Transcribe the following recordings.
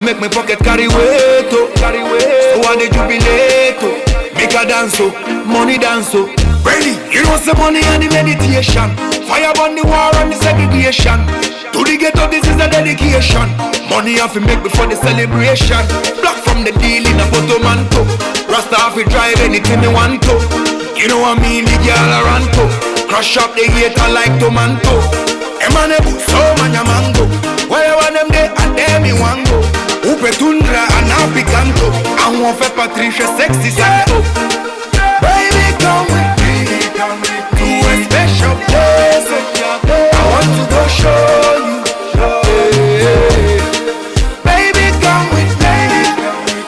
Make my pocket carry weight, oh, carry weight. So I dey jubilate, oh. Make a dance, oh, money dance, oh. Ready, you know some money and the meditation. Fire on the war and the segregation. To the ghetto, this is a dedication. Money have to make before the celebration. Block from the deal in a photomanto. Rasta have to drive anything they want to. You know what I mean, the girl around to. Crush up the hater like tomato. Emanebu, so manya mango. Wherever them there, and them me want go. Upe tundra and happy canto. And one for Patricia sexy santo. Baby, come with me. To a special place. I want to go show you. Baby, come with me.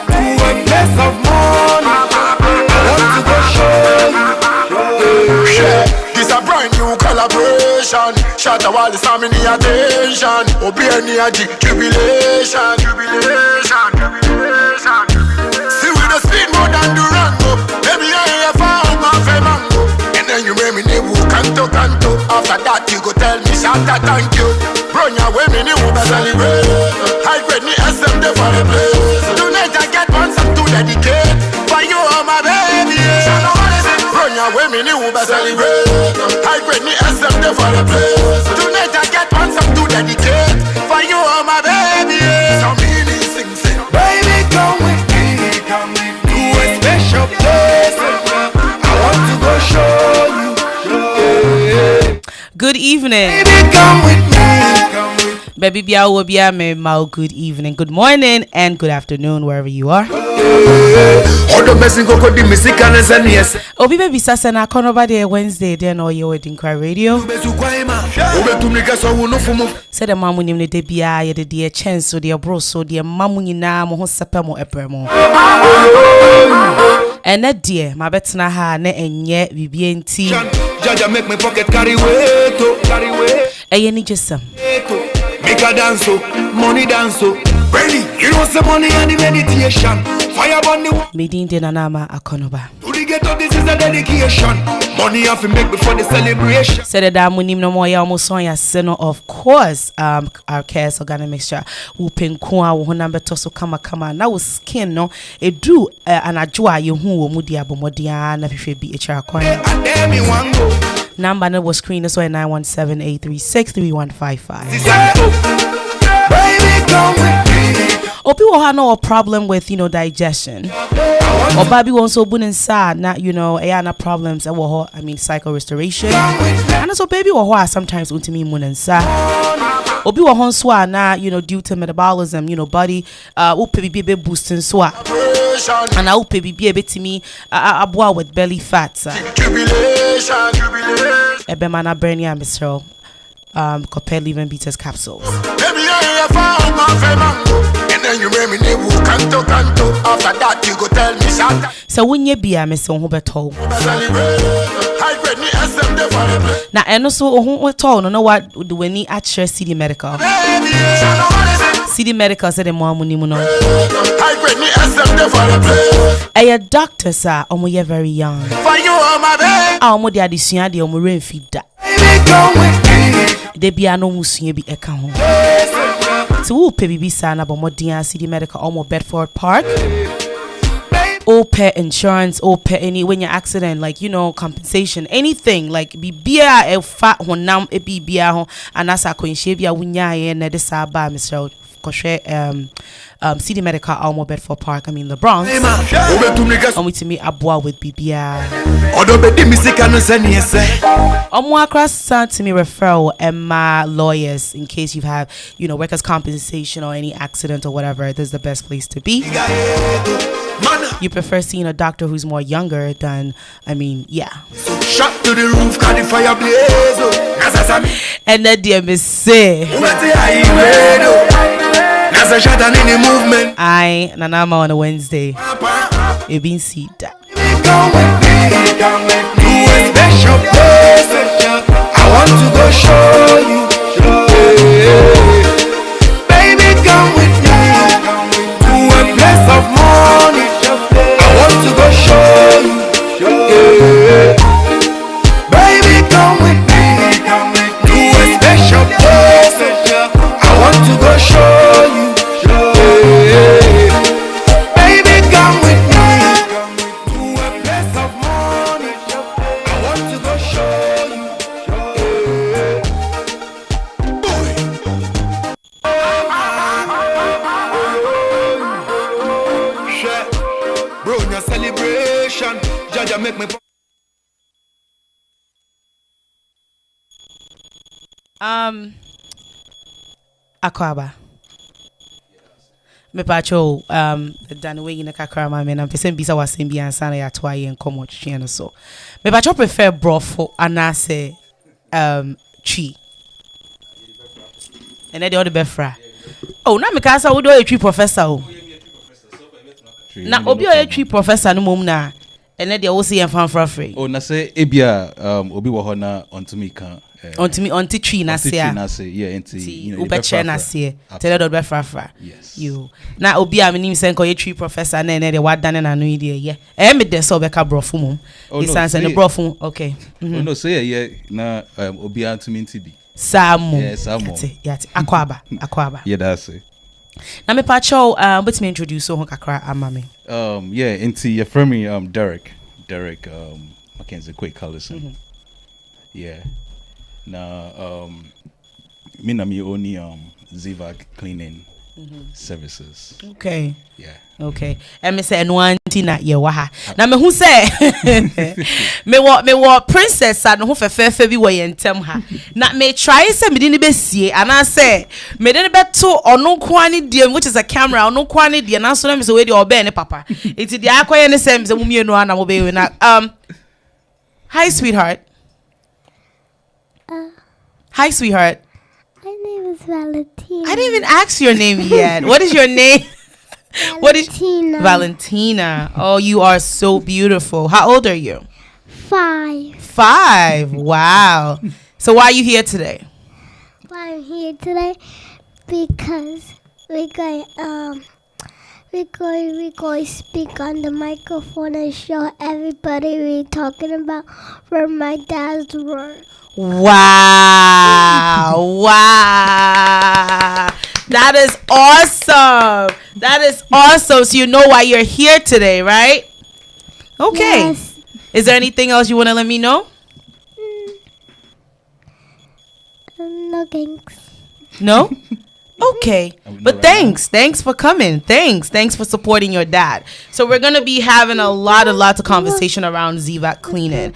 To a place of money. I want to go show you. This a brand new collaboration. Shut the wall, it's not me attention. Obey any jubilation. See we the speed more than Durango. Baby, I ain't found my mango. And then you make me new canto. After that you go tell me Shanta thank you. Run your way me new celebrate. I grade me SM there for the place. Tonight I get one some to dedicate. For you are my baby. Run your way me new celebrate. I grade me SM there for the place. Tonight I get one some to dedicate. For you are my baby. So meaning sing. Baby, come with me. To a special place. I want to go show you. Good evening. Baby, come with me. Baby Bia will be a memo. Good evening, good morning, and good afternoon, wherever you are. Obi baby sasa na kono ba de Wednesday then or your ADINKRA radio. Said the mamu nim ne de bia ye de chance so de bro so de mamu nyina mo ho sepa mo epremo. And that dear my betna ha na enye bibie nti. Jaja make my pocket carry weight, oh, carry weight. Eye ni jesam. Make a dance, oh, money dance, oh. Ready, you know some money and the meditation. Fire on the Medin de nanama akonoba. To the ghetto, this is a dedication. Money have to make before the celebration. Said that munim no more ya almost on ya seno of course our cares organic mixture whooping kwa wo number toso kama na wo skin no e do anadwo a ye hu wo mudi abomodia na hwehwe bi echa kwan. Number no was screen so 917-836-3155. Baby, come with me. Or people have no problem with digestion. Or baby won't so bun inside not ayana problems I mean cycle restoration. And also baby or sometimes ultimately moon inside. Or be one swa na due to metabolism, body be boosting swa. And I hope be a bit to me aboa with belly fat. Ebemana Bernia Mr. Copper Living Beaters capsules. You make me new canto. After that you go tell me Shanta. So when you be a Miss Huberto. Now and also who told no what do we need at CD Medical. CD Medical said the more money mono. A doctor sir you're very young. For you are my baby. Mo dia adisua de mo rain feed da. De bia no musua bi eka ho. So who pay BB na bomodian CD Medical almost Bedford Park. Or pay insurance or pay any when your accident like compensation anything like bibia e fa honam e bibia ho anasa kwenhye bia wunya ye na de sa ba Mr. Koshe CD Medical almost Bedford Park I mean the Bronx. To me aboa with bibia. Across to me referral Emma lawyers in case you have workers compensation or any accident or whatever. This is the best place to be. You prefer seeing a doctor who's more younger than Shot to the roof, can the fire blaze. And that dear Miss say Nasa shot and any movement. I Nanama on a Wednesday. You been see that. Come with me to a special place. I want to go show you. Baby, come with me to a place of money. I want to go show you. Baby, come with me to a special place. I want to go show you. Jaja make me. Akwaba. Me pacho dan we in kakra ma me na pese bisa wasem bi ansa na ya to aye nkomo twetwe no so. Me pacho prefer brofo anase tree. And then the other befra. Oh, na me ka sa wo do a tree professor o. Na obi o a tree professor no mom na. And then they also see fan free. Oh, na say ebia obi wo ho na ontumi kan onti tree na se yeah enti you know ubeche na se tell do be fra yes you na obi a menim say nko tree professor na na de wadane na no ide ye me de so be ka brofo mum isanse ne brofo okay oh no say yeah na obi antumi ntibi Samu yati akwaba yeah that's it na me pa chow but me introduce so kakra amame yeah enti your friend Derek Mackenzie quick Collison yeah now me na me only Zivac cleaning services okay yeah okay and me say no anti na ye wa ha na me hu say me wo princess and ho fefe bi wo ye ntem ha na me try say me di ni be sie ana say me di ni beto ono kwani die which is a camera ono kwani die na so na me say we di obe ne papa iti di akoye ne say me say mumie no ana mo be we na hi sweetheart hi sweetheart. My name is Valentina. I didn't even ask your name yet. What is your name? Valentina. Valentina. Oh, you are so beautiful. How old are you? 5. 5. Wow. So why are you here today? I'm here today because we're going to speak on the microphone and show everybody we're talking about from my dad's work. Wow. Wow. That is awesome. That is awesome. So you know why you're here today, right? Okay. Yes. Is there anything else you want to let me know? No thanks. No? Okay. But thanks for coming. Thanks for supporting your dad. So we're going to be having a lot of conversation around Zivac cleaning.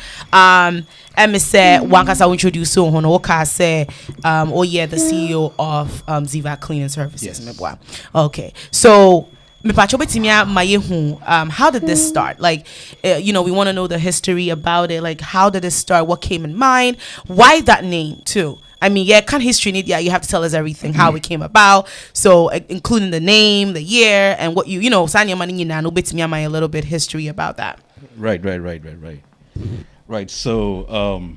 And me say wankasa introduce so hono waka say oh yeah the CEO of Zivac Cleaning Services. Yes. Okay. So me pacho betimia mayehu how did this start? Like you know, we want to know the history about it. Like how did it start? What came in mind? Why that name too? I mean, yeah, kind of history need, yeah, you have to tell us everything, how it came about. So including the name, the year, and what you know, Sanya Mani Nano bit me a little bit history about that. Right. So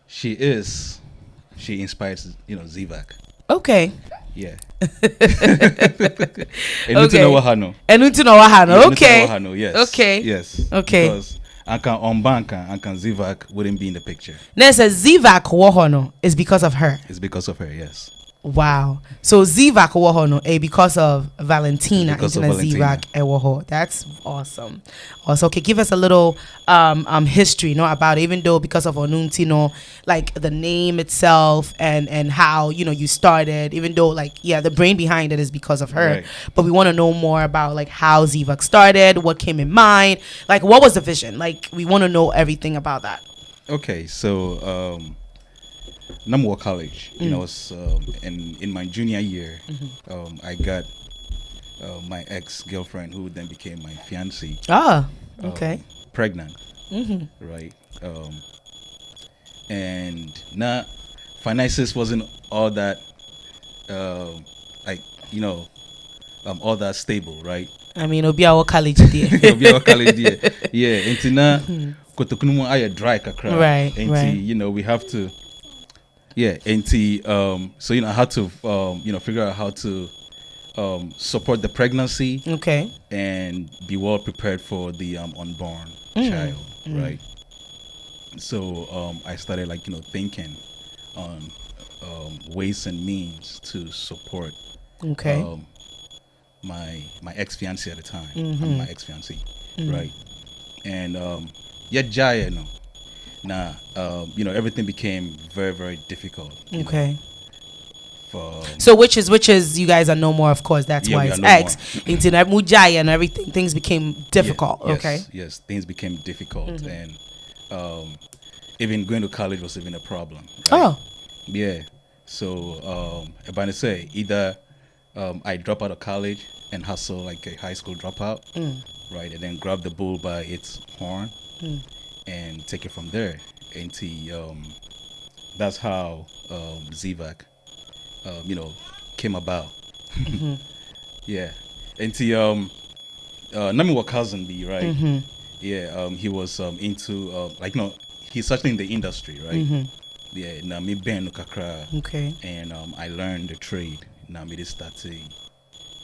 she inspires, you know, Zivac. Okay. Yeah. Okay. Yes. Okay. Yes. Okay. Because Ankan Zivac wouldn't be in the picture. There's a Zivac Wahono is because of her. It's because of her, yes. Wow. So Zivac Wahono because of Valentina. Because of Valentina. Zivac Waho. That's awesome. Also, okay, give us a little history, you know, about it, even though because of Onuntino, like the name itself and how, you know, you started, even though like, yeah, the brain behind it is because of her. Right. But we want to know more about like how Zivac started, what came in mind, like what was the vision? Like we want to know everything about that. Okay, so Namwa College, you know, was in my junior year, I got my ex-girlfriend, who then became my fiancée. Ah, okay. Pregnant, right? And now finances wasn't all that, like, you know, all that stable, right? I mean, Obi our college dear. Yeah, until now, kotokunumu aya dry kakra. Right, until, right. you know, we have to, yeah, until, so, you know, I had to, you know, figure out how to support the pregnancy. Okay. And be well prepared for the unborn child, right? So I started, like, you know, thinking on ways and means to support my ex-fiancée at the time, my ex-fiancée, right? And yet Jaya, no. Now, you know, everything became very, very difficult. You know, So which is you guys are no more, of course. That's why we it's are no X. more. Internet Mujaya and everything. Things became difficult. Yes, Okay. Yes, things became difficult, and even going to college was even a problem. Right? Oh. Yeah. So about to say either I drop out of college and hustle like a high school dropout, right, and then grab the bull by its horn and take it from there. Until that's how ZVAC, came about. Yeah. Until Nami was cousin B, right? Yeah. He was into he's certainly in the industry, right? Yeah. Now me Ben Kakra. Okay. And I learned the trade. Now me started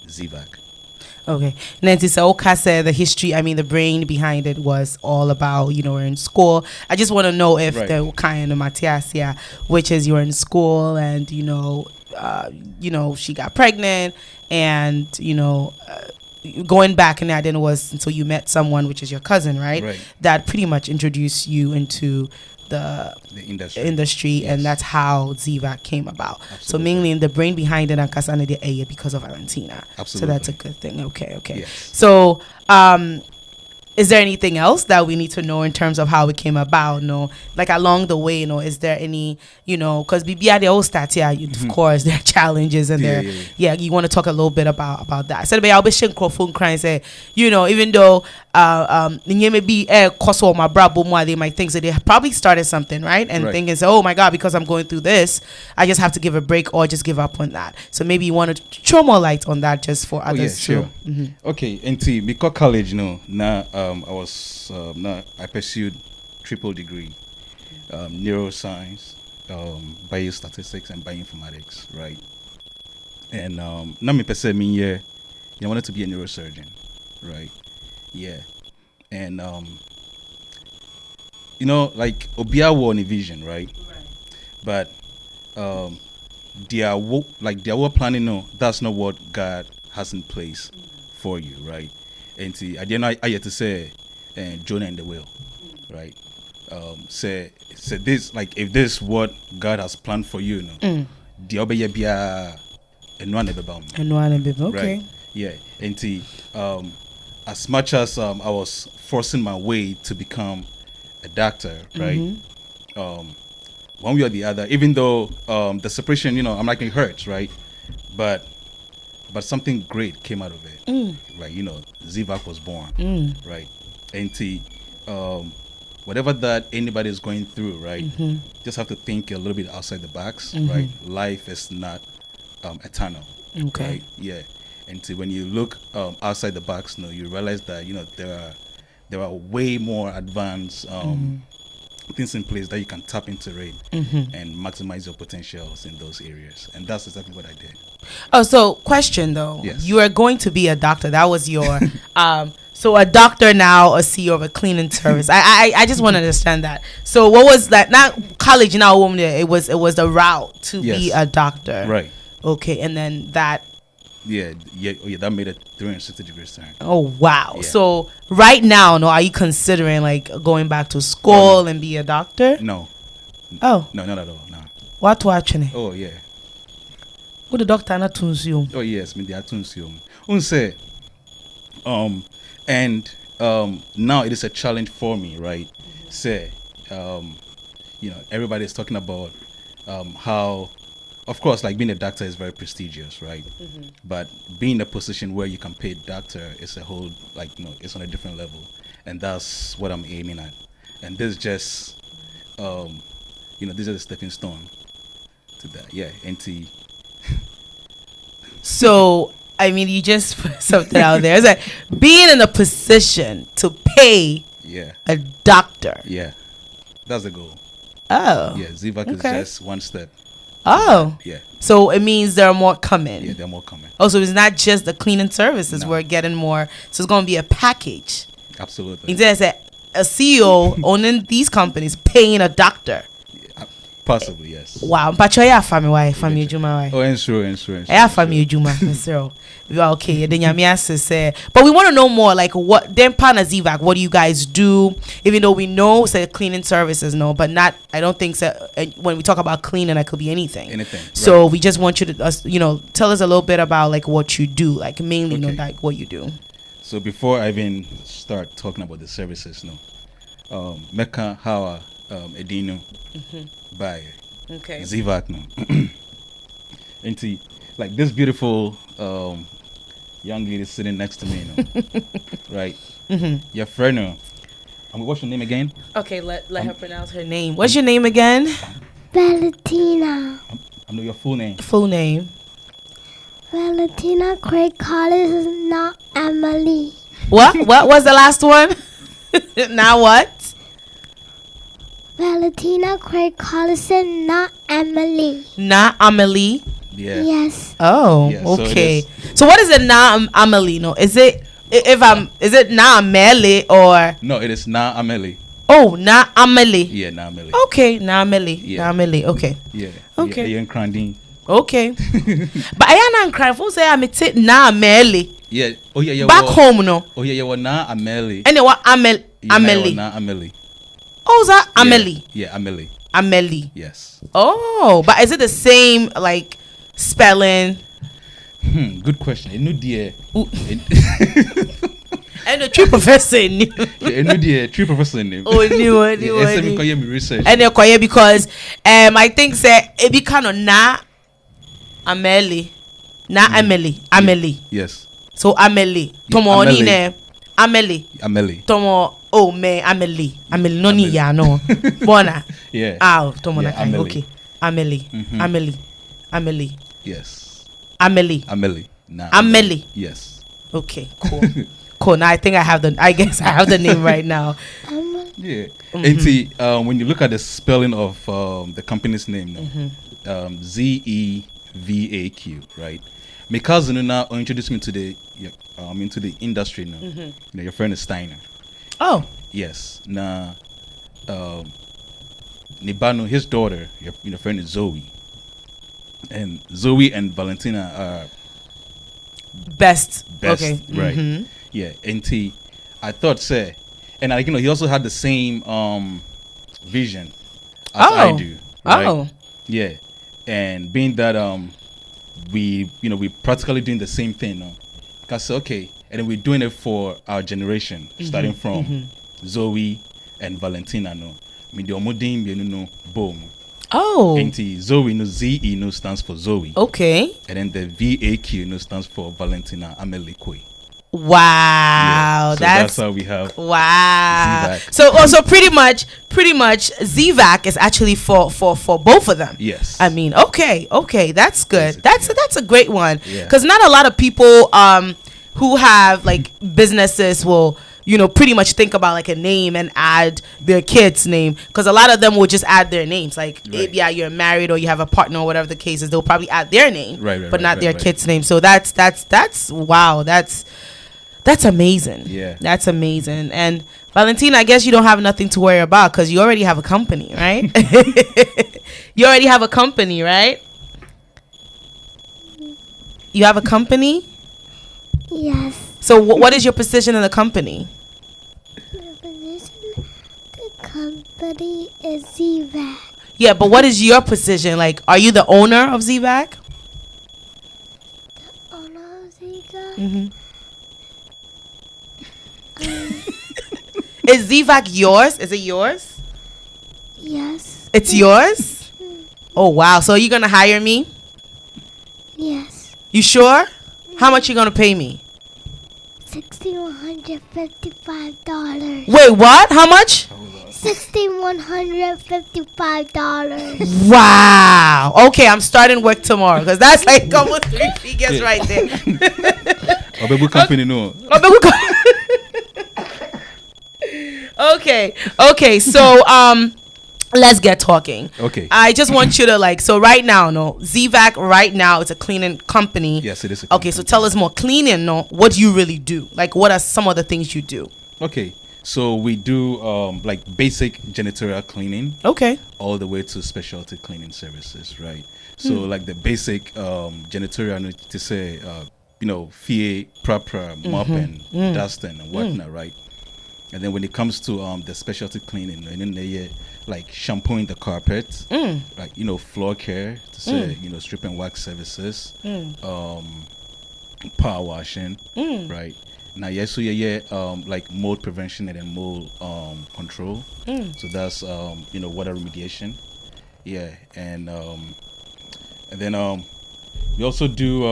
ZVAC. Okay. Nancy, so Oka said the history, the brain behind it was all about, we're in school. I just want to know if the kind of Matiasia, which is you're in school and, she got pregnant and, going back and that then was until you met someone, which is your cousin, right? That pretty much introduced you into the industry yes. And that's how ZVAC came about. Absolutely. So mainly in the brain behind it and Kasana de Eye because of Valentina. Absolutely. So that's a good thing. Okay. Yes. So is there anything else that we need to know in terms of how it came about? No, like along the way, is there any, because BBI the old stats, of course, there are challenges and you want to talk a little bit about that. So I'll be sharing phone crying and say, even though maybe cost my brabo they might think that they probably started something, right? And thinking, oh my God, because I'm going through this, I just have to give a break or just give up on that. So maybe you want to throw more light on that just for others too. Sure. Okay, and because college, now I pursued triple degree, neuroscience, biostatistics, and bioinformatics, right? And now me per me I wanted to be a neurosurgeon, right? Yeah, and like Obia won a vision, right? But their work planning, no, that's not what God has in place for you, right? And see, I didn't know I had to say Jonah and the whale, right? Say this, like if this is what God has planned for you, the obey be a okay. Right? Yeah, and see, as much as I was forcing my way to become a doctor, right? One way or the other, even though the separation, I'm like it hurts, right? But something great came out of it, right? ZVAC was born, right? And whatever that anybody is going through, right? Just have to think a little bit outside the box, right? Life is not eternal, right? Yeah. And when you look outside the box, you realize that there are way more advanced things in place that you can tap into it and maximize your potentials in those areas. And that's exactly what I did. Oh, so question though. Yes. You are going to be a doctor. That was your so a doctor now, a CEO of a cleaning service. I just want to understand that. So what was that? Not college now, woman. It was the route to be a doctor. Right. Okay, and then that. Yeah, that made a 360-degree turn. Oh wow! Yeah. So right now, are you considering like going back to school and be a doctor? No. Oh. No, not at all. No. What watching? Oh yeah. What the doctor not tunsium? Oh yes, me the tunsium. Unse. And now it is a challenge for me, right? Say, everybody is talking about how. Of course, like being a doctor is very prestigious, right? But being in a position where you can pay a doctor is a whole, it's on a different level. And that's what I'm aiming at. And this is just, this is a stepping stone to that. Yeah, NT. So, you just put something out there. It's like being in a position to pay a doctor. Yeah, that's the goal. Oh. Yeah, ZVAC is just one step. Oh. Yeah. So it means there are more coming. Yeah, there are more coming. Oh, so it's not just the cleaning services. We're getting more. So it's going to be a package. Absolutely. There's a CEO owning these companies paying a doctor. Possibly, yes. Wow, but you family why family juma why? Oh, ensure. I have family juma, so you are okay. Then Yamias say, but we want to know more. Like what? Then Pana Zivac, what do you guys do? Even though we know say cleaning services, no, but not. I don't think so. When we talk about cleaning, it could be anything. Anything. So right. we just want you to, tell us a little bit about like what you do, like mainly, Okay. like what you do. So before I even start talking about the services, Mecca, Hawa, Edino, by Okay. Zivac, into like this beautiful young lady sitting next to me, right? Your friend, what's your name again? Okay, let her pronounce her name. What's your name again? Valentina. I know your full name. Full name. Valentina Craig Collins is not Emily. What? What was the last one? Now what? Valentina Craig Collins is not Emily. Na Amelie. Yeah. Yes. Oh, Yeah, so it okay. is. So what is it na Amelie? No, is it is it na Amelie or No, it is Na Amelie. na Amelie? Yeah, Na Amelie. Okay, na Amelie. Yeah. Na Amelie. Okay. Yeah. Okay. Yeah, Crandine. Okay. But I am crying for say I'm it na Amelie. Yeah. Oh yeah. Back home no. Oh yeah. Na Amelie. And what Yeah, Amelie? Na Amelie. Oh, is that Amelie? Yeah, Amelie. Amelie. Yes. Oh, but is it the same like spelling? Good question. You know, dear. And the true professor knew. You know, dear. True professor name. Oh, knew. Yes, me call me research. And they're quiet because I think say it be kind of na Amelie. Amelie. Yes. So Amelie. Tomo Amelie. ni ne Amelie. Amelie. Tomo me Amelie. Amelie no ni ya no. Bona. Yeah. Ah, tomo na Yeah, kai. Amelie. Okay. Amelie. Amelie. Yes. Amelie. Amelie. Nah. Amelie. Yes. Okay, cool. Cool. Now I think I have the name right now. Yeah. And see, when you look at the spelling of the company's name, ZEVAQ, right? My cousin now introduced me to the into the industry now. You know, your friend is Steiner. Oh. Yes. Now, Nibano, his daughter, your friend is Zoe, and Zoe and Valentina are Best. best, Okay. right? Yeah. And I thought, say, and he also had the same vision as I do. Right? Oh. Yeah. And being that we practically doing the same thing now. Because okay, and then we're doing it for our generation, starting from Zoe and Valentina no. I mean the omodin you know boom. Oh. And Zoe no ZE no stands for Zoe. Okay. And then the VAQ no stands for Valentina Amelie Kwe. Wow. So that's how we have wow. Zivac. So also pretty much Zivac is actually for both of them. Yes. I mean, okay, that's good. Basically, That's a great one. Yeah. Because not a lot of people who have like businesses will pretty much think about like a name and add their kid's name, because a lot of them will just add their names, like if you're married or you have a partner or whatever the case is, they'll probably add their name, but not their kid's name. So that's wow, that's amazing. Yeah, that's amazing. And Valentina, I guess you don't have nothing to worry about because you already have a company, right? You already have a company, right? You have a company? Yes. So what is your position in the company? The position the company is ZVAC. Yeah, but what is your position? Like, are you the owner of ZVAC? The owner of ZVAC? Mm-hmm. Is ZVAC yours? Is it yours? Yes. It's yours? Oh, wow. So are you going to hire me? Yes. You sure? How much you going to pay me? $6,155. Wait, what? How much? $6,155. Wow. Okay, I'm starting work tomorrow because that's like almost 3 figures right there. Obebu company no. Okay. So let's get talking. Okay. I just want you to right now, ZVAC right now it's a cleaning company. Yes, it is. Okay, so tell us more. Cleaning, what do you really do? Like, what are some of the things you do? Okay, So we do like basic janitorial cleaning. Okay. All the way to specialty cleaning services, right? So like the basic janitorial to say fie proper mopping, dusting and whatnot, right? And then when it comes to the specialty cleaning, and then they like shampooing the carpet, like floor care to say strip and wax services, power washing, right? Now like mold prevention and then mold control. So that's water remediation, and then we also do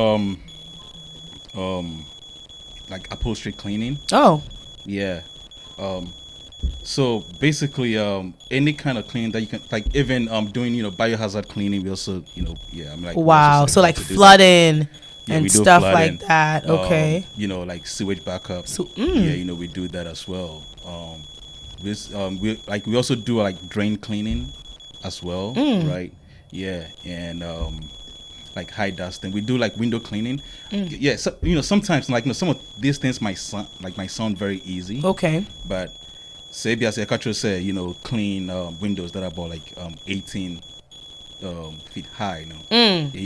like upholstery cleaning. Oh, yeah. So basically, any kind of cleaning that you can, like even doing biohazard cleaning. We also I'm like, wow. So like flooding and stuff like that. Okay. Like sewage backup. So we do that as well. We also do like drain cleaning as well, right? Yeah, and like high dust, and we do like window cleaning. Yeah, so sometimes like some of these things might sound very easy. Okay. But say as a say, clean windows that are about like 18 feet high,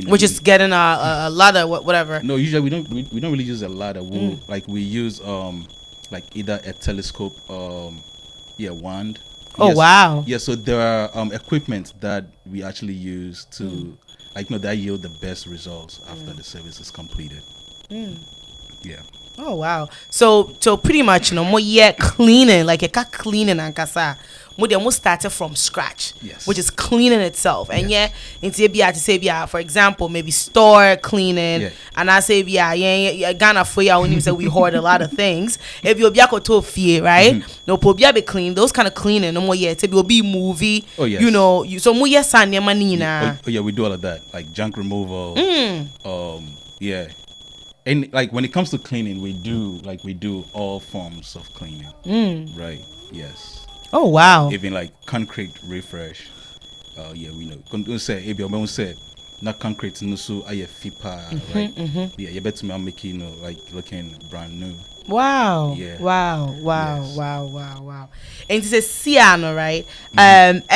which is getting a ladder, whatever. No, usually we don't really use a ladder. We use like either a telescope, wand. Oh, yes. wow. Yeah, so there are equipment that we actually use to that yield the best results after the service is completed. Yeah. Oh wow. So pretty much more cleaning, like a cleaning and kasa. More started from scratch. Yes. Which is cleaning itself. And for example, maybe store cleaning. Yeah. And I say Ghana for ya when you say we hoard a lot of things. If you be to fear, right? No probia be clean. Those kind of cleaning no more yet. It will be movie. Oh yes. You so more yes and manina. Oh yeah, we do all of that. Like junk removal. Yeah. And like when it comes to cleaning, we do all forms of cleaning. Right. Yes. Oh wow. Even like concrete refresh. We know. Don't say if say not concrete no so I fipa, right? Yeah, you better me making like looking brand new. Wow. Yeah. Wow. Yes. Wow. And it's a Siano, right?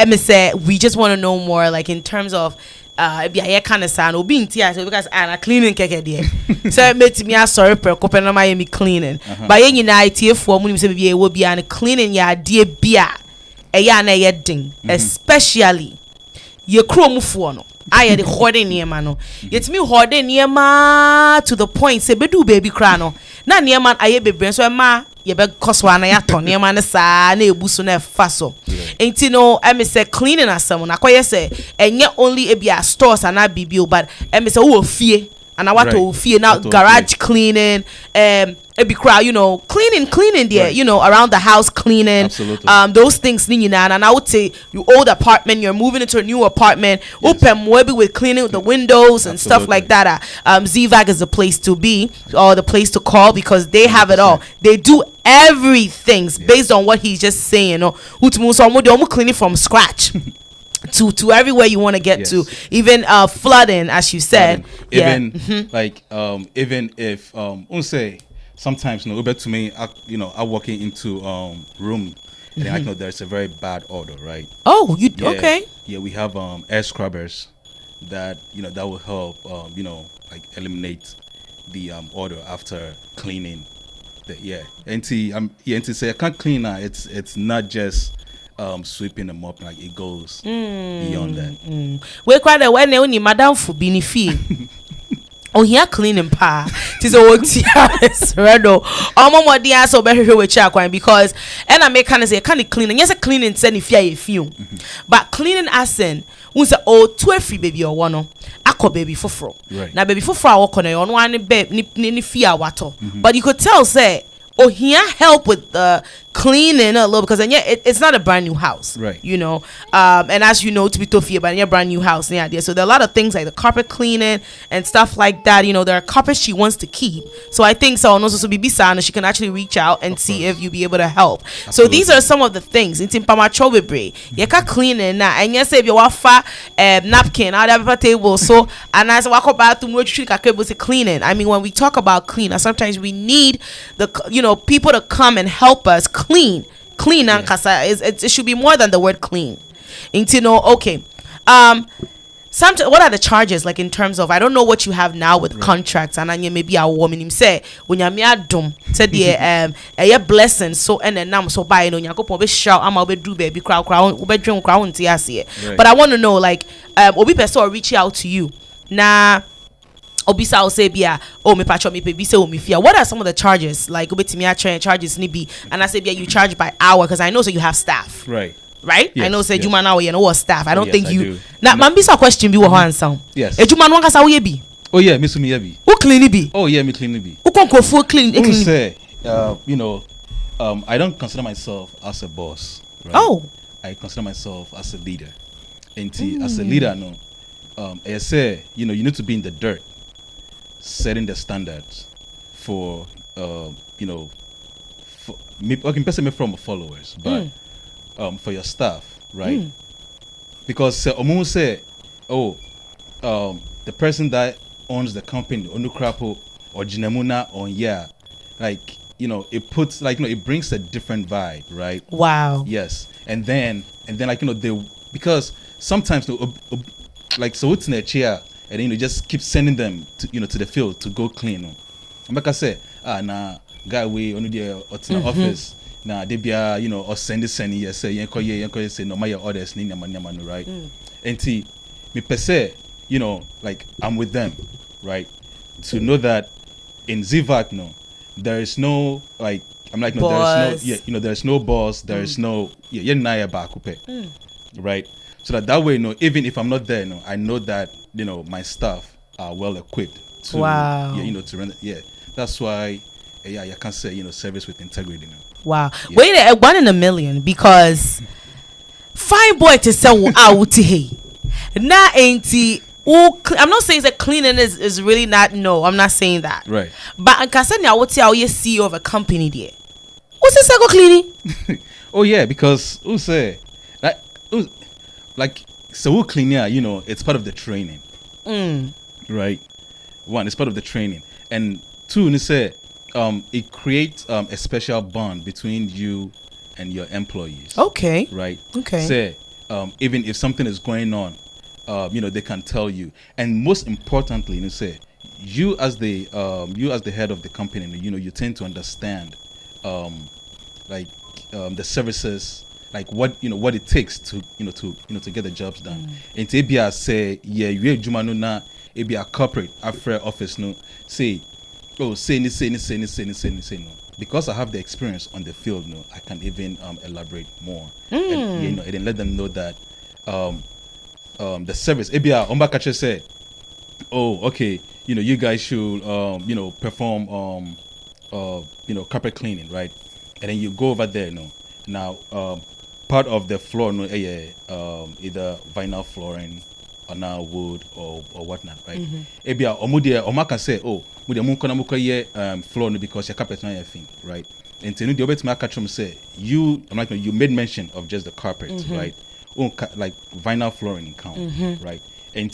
Me say we just want to know more like in terms of be a kind of sound or being so because I'm cleaning keke there. So it made me sorry per couple of my cleaning. But any night here for when you say be will be an cleaning ya dear beer a ya na ye ding, especially your chrome no. I had the hoarding near mano. It's me hoarding near ma to the point say bedu baby crano. Na near man I be brain so ma ye be coswana ya ton near man sa na ebusu na faso. Ain't I say cleaning as someone I say and yet only a be a stores and not be but I say oh fear and I want to fear now garage cleaning it be crowd cleaning there around the house cleaning. Absolutely. Those things and I would say you old apartment you're moving into a new apartment open maybe with cleaning the windows and stuff like that. ZVAG is the place to be or the place to call because they have it all. They do everything based on what he's just saying. Cleaning from scratch. to everywhere you want to get to, even flooding, as you said. Even like even if say sometimes to me I walking into room and I know there's a very bad odor, right? Oh, okay. Yeah, we have air scrubbers that that will help like eliminate the odor after cleaning. And to say I can't clean now. It's not just sweeping them up, like it goes beyond that. We quite a when only madam for bini fee. Oh, here cleaning pa. Tis a work redo. More dia so better here with chakwan because and I make kind of say kind of cleaning. Yes, a cleaning send if you few. But cleaning asen who's a old 12 baby or one ako baby for fro. Right. Now baby for fro walk on one babe ni fear water. But you could tell say oh here help with the cleaning a little because then it's not a brand new house, right? And as you know to be tough but a brand new house there. So there are a lot of things like the carpet cleaning and stuff like that. There are carpets she wants to keep, so I think so also so be she can actually reach out and see if you be able to help. Absolutely. So these are some of the things in Timpamachobebre you can cleaning now and yes if you wafa napkin out of the table so and as walk about to cleaning. I mean when we talk about clean sometimes we need the people to come and help us clean clean and kasa it should be more than the word clean. Okay. What are the charges like in terms of, I don't know what you have now with contracts, and then maybe a woman him say when you are dum said a blessing so and then so by no nyakopon be shout am be do baby crowd be dream crowd nti ase. But I want to know, like, obi person reach out to you na obisa will say bia me patcho me be say me fear. What are some of the charges, like obetimi a charges ni be, and I say bia you charge by hour, because I know so you have staff, right? Yes, I know say Juma now you know what staff. I don't think you now man be a question be what answer. Yes. Juma no nkasa we be. Oh yeah, me so me be. Who clean be? Oh yeah, me clean be. Who can go for clean? Say, I don't consider myself as a boss. Right? Oh. I consider myself as a leader. And as a leader, no, I say, you need to be in the dirt, setting the standards for, for me. Okay, person me from followers, but for your staff, right? Because say, the person that owns the company, Onukrapo or Jinamuna on like, it puts like, it brings a different vibe, right? Wow. Yes. And then like, because sometimes like, so it's in a chair and then just keep sending them to, to the field to go clean. And like I say, guy we on the office. Nah, they be or send yes, say yanko say no my orders ni nyama right. And me per se, like I'm with them, right? To know that in Zivac, there is no like I'm like no boss. There is no there is no boss, there is no right? So that way, even if I'm not there, I know that my staff are well equipped to to run it. That's why I can say service with integrity. Wow. Yeah. Wait, 1 in a million, because fine boy to sell out here. Now ain't he? I'm not saying that cleaning is really not. No, I'm not saying that. Right. But I can say now what you CEO of a company there. What's this go cleaning? Oh yeah, because who say like so who cleaner? It's part of the training. Right. 1, it's part of the training, and 2, you say. It creates a special bond between you and your employees. Okay. Right. Okay. Say, even if something is going on, they can tell you. And most importantly, say, you as the head of the company, you tend to understand, the services, like what it takes to to get the jobs done. And to be say, you Jumanu be a corporate after office no say. Oh, say no. Because I have the experience on the field, I can even elaborate more. And then let them know that the service. Ebia Ombakache said, "Oh, okay, you guys should perform carpet cleaning, right?" And then you go over there, Now, part of the floor, either vinyl flooring or now wood or whatnot, right? Ebia Omaka say, "Oh, floor because your carpet not a thing, right?" And to the obet makachum say, you made mention of just the carpet, right? Like vinyl flooring count, right? And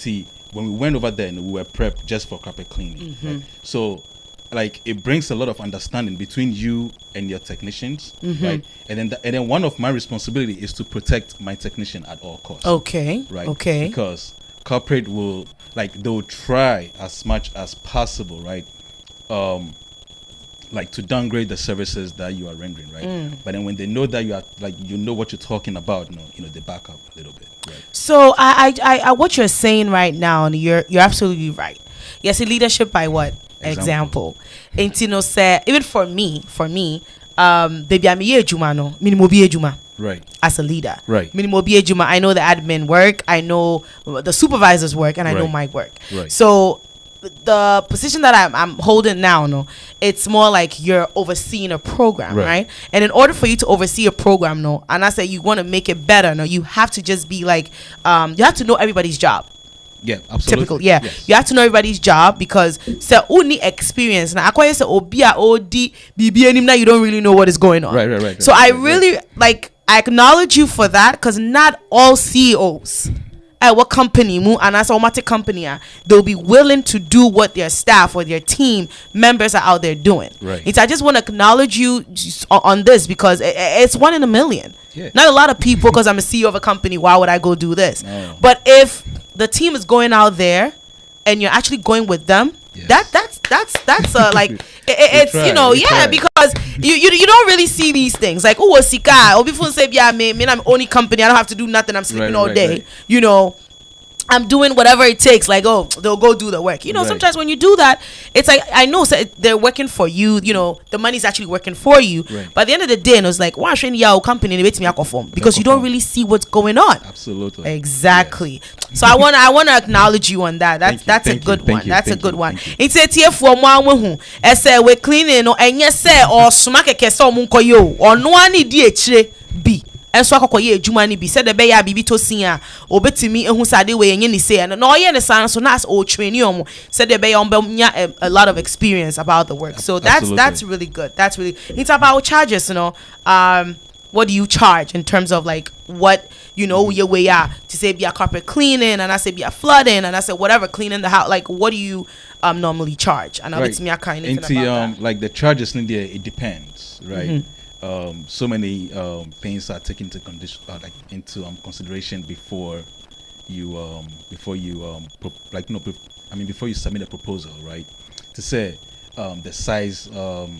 when we went over there, we were prepped just for carpet cleaning, right? So like it brings a lot of understanding between you and your technicians, right? And then one of my responsibility is to protect my technician at all costs. Okay. Right. Okay. Because corporate will they'll try as much as possible, right? Like to downgrade the services that you are rendering, right? But then when they know that you are what you're talking about, they back up a little bit, right? So I what you're saying right now, and you're absolutely right. Yes, leadership by what? Example. And say even for me, baby I'm a juma no, minimum be juma. Right. As a leader. Right. Minimum be juma. I know the admin work, I know the supervisors work, and I know my work. Right. So the position that I'm holding now, it's more like you're overseeing a program, right? And in order for you to oversee a program, and I say you want to make it better, you have to just be like, you have to know everybody's job. Yeah, absolutely. Typical, yeah. Yes. You have to know everybody's job because only experience. Now, I say obia odi BBN now you don't really know what is going on. Right. So I really I acknowledge you for that because not all CEOs what company mu and as automatic company they'll be willing to do what their staff or their team members are out there doing. Right. It's I just want to acknowledge you on this because it's 1 in a million. Yeah. Not a lot of people, because I'm a CEO of a company, why would I go do this? No. But if the team is going out there and you're actually going with them, yes. that's like it's try, you know try. because you don't really see these things like sika or before say yeah me I'm only company, I don't have to do nothing, I'm sleeping all day. Right. You know, I'm doing whatever it takes, like they'll go do the work, you know. Right. Sometimes when you do that, it's like I know they're working for you, you know, the money's actually working for you, Right. but at the end of the day, and it's like why shouldn't your company because you don't really see what's going on. Absolutely. Exactly. Yes. So I want to acknowledge you on that. That's a good one. That's a good one. It's a tier for one who say we cleaning no and yes say or smake kese omunko yo or no ani di echire bi. Enso akokoye adwuma ni bi said the beya bibi to sia obetimi ehu sade we enye ni say and no ye ne san so na o train you said the beya nya a lot of experience about the work. So that's really good. That's really it's about charges, you know. What do you charge in terms of like what you know your way to say be a carpet cleaning and I say be a flooding and I say whatever cleaning the house, like what do you normally charge? And I'll me a kind of about that. Like the charges in there, it depends, right? So many things are taken into consideration before you before you submit a proposal, right? To say the size of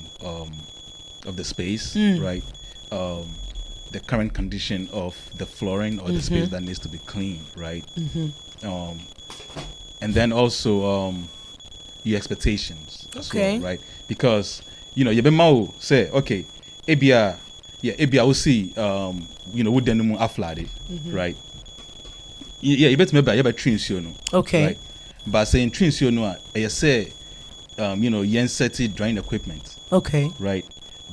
the space, right? The current condition of the flooring or the space that needs to be cleaned, right? And then also your expectations as well, right? Because you know, you be say, okay, Ebia will see, you know, would then aflade, right? Yeah, you better maybe you better train you know, okay, right? But saying train you know, I say, you know, yen seti drying equipment, okay, right?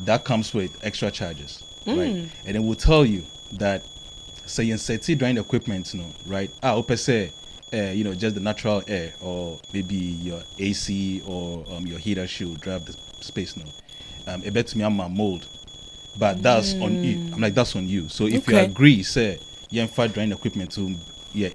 That comes with extra charges, right? And then we'll tell you that say yen seti drying equipment, you know, right? Say, you know, just the natural air or maybe your AC or your heater should drive the space now. It bet me I'm mold, but that's on you. I'm like that's on you. So if you agree, say you ain't drying equipment to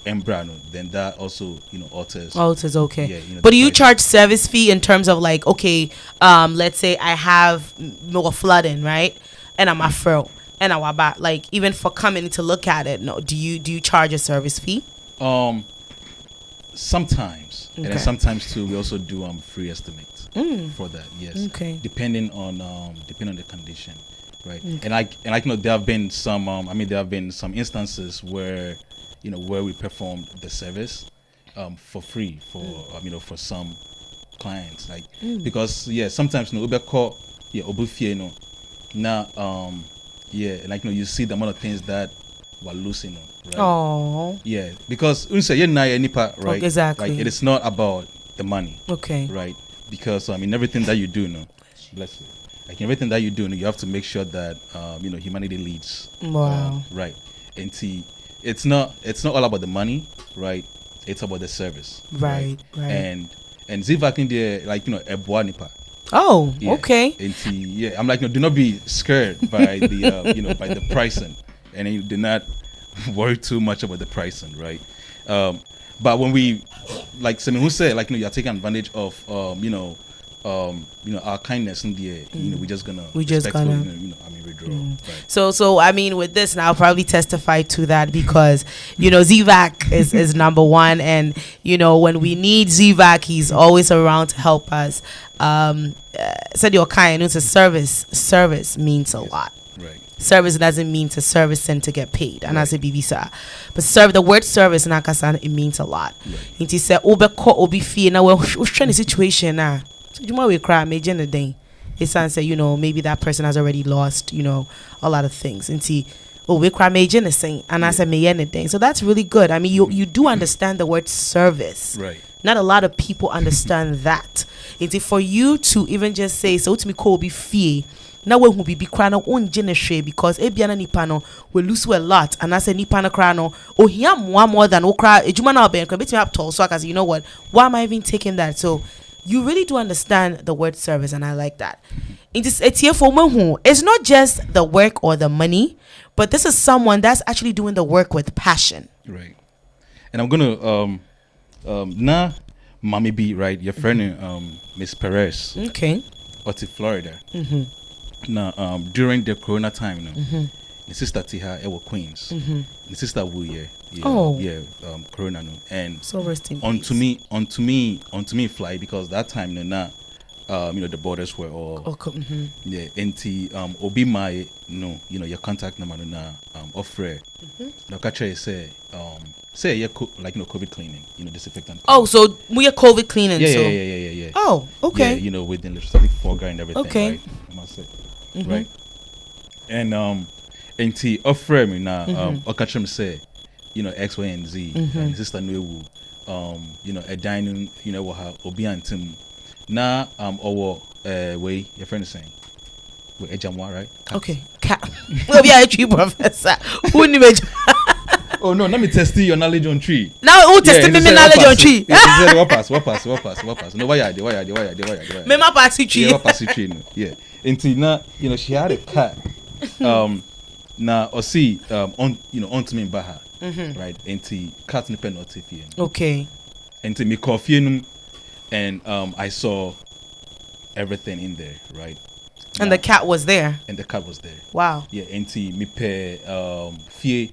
embrano, then that also you know alters. Okay. Yeah, you know, but do you charge service fee in terms of like okay, let's say I have more flooding, right, and I'm afro and I about like even for coming to look at it, no, do you charge a service fee? Sometimes, and then sometimes too we also do free estimates for that. Yes. Okay. Depending on the condition, right? And like you know there have been some there have been some instances where you know where we performed the service for free for you know for some clients like because sometimes you know ube call obufie you know now like you know you see the amount of things that we're losing, right? Oh. Yeah, because unse nipa, right? Okay, exactly. Like it is not about the money. Okay. Right? Because everything that you do, no, bless you. Like everything that you do, you have to make sure that you know humanity leads. Wow. Right. And it's not all about the money, right? It's about the service. Right. And Zivac in there, like you know, Ebwa nipa. Oh, okay. And I'm like, no, do not be scared by the you know by the pricing, and you do not worry too much about the pricing, right? But when we like someone who said like you know you're taking advantage of you know our kindness in the you know we're just gonna withdraw. Right. So I mean with this, and I'll probably testify to that because you know ZVAC is number one, and you know when we need ZVAC, he's always around to help us. Said your kind, it's a service means a lot. Right. Service doesn't mean to service and to get paid, and as a BBC, but the word service nakasa it means a lot. It is say obi fee na we trying the situation na. So you we cry major the day. It's say you know maybe that person has already lost you know a lot of things. And see we cry major the same, and I say me anything. So that's really good. I mean you do understand the word service. Right. Not a lot of people understand that. It's for you to even just say so to me call be fee. Now we will be crying on generation because ebiana nipano will lose a lot, and I say nipano crano oh here more than okra ejumana oben bit me up tall so I can say you know what, why am I even taking that? So you really do understand the word service, and I like that. It is it's not just the work or the money, but this is someone that's actually doing the work with passion. Right. and I'm gonna na mommy be right. Your friend Miss Perez. Okay. Out in Florida. Now during the Corona time, the sister Tiha Ewa Queens. The sister Wu Corona no. And So resting. onto me fly because that time the borders were all obi my no your contact number offer now catch say COVID cleaning disinfectant. Oh, so we are COVID cleaning. Yeah. Oh, okay. Yeah, with the electronic fogger and everything. Okay. Right? I must say. Right. And offer me now catch him say X, Y, and Z and sister no a dining obi antim. Na way your friend is saying we ejamwa right? Okay. We'll be a tree professor. Who knew it? Oh no, let me test your knowledge on tree. Now who tested me knowledge on tree? What pass. No, why are they? Me ma pass tree. Yeah, pass tree. No. Yeah. Until now, she had a cat. Now or see on to me in Baha. Right? Until cat ni penalty here. Okay. Until me coffee and I saw everything in there, right? And the cat was there. And the cat was there. Wow. Yeah, and me pay fee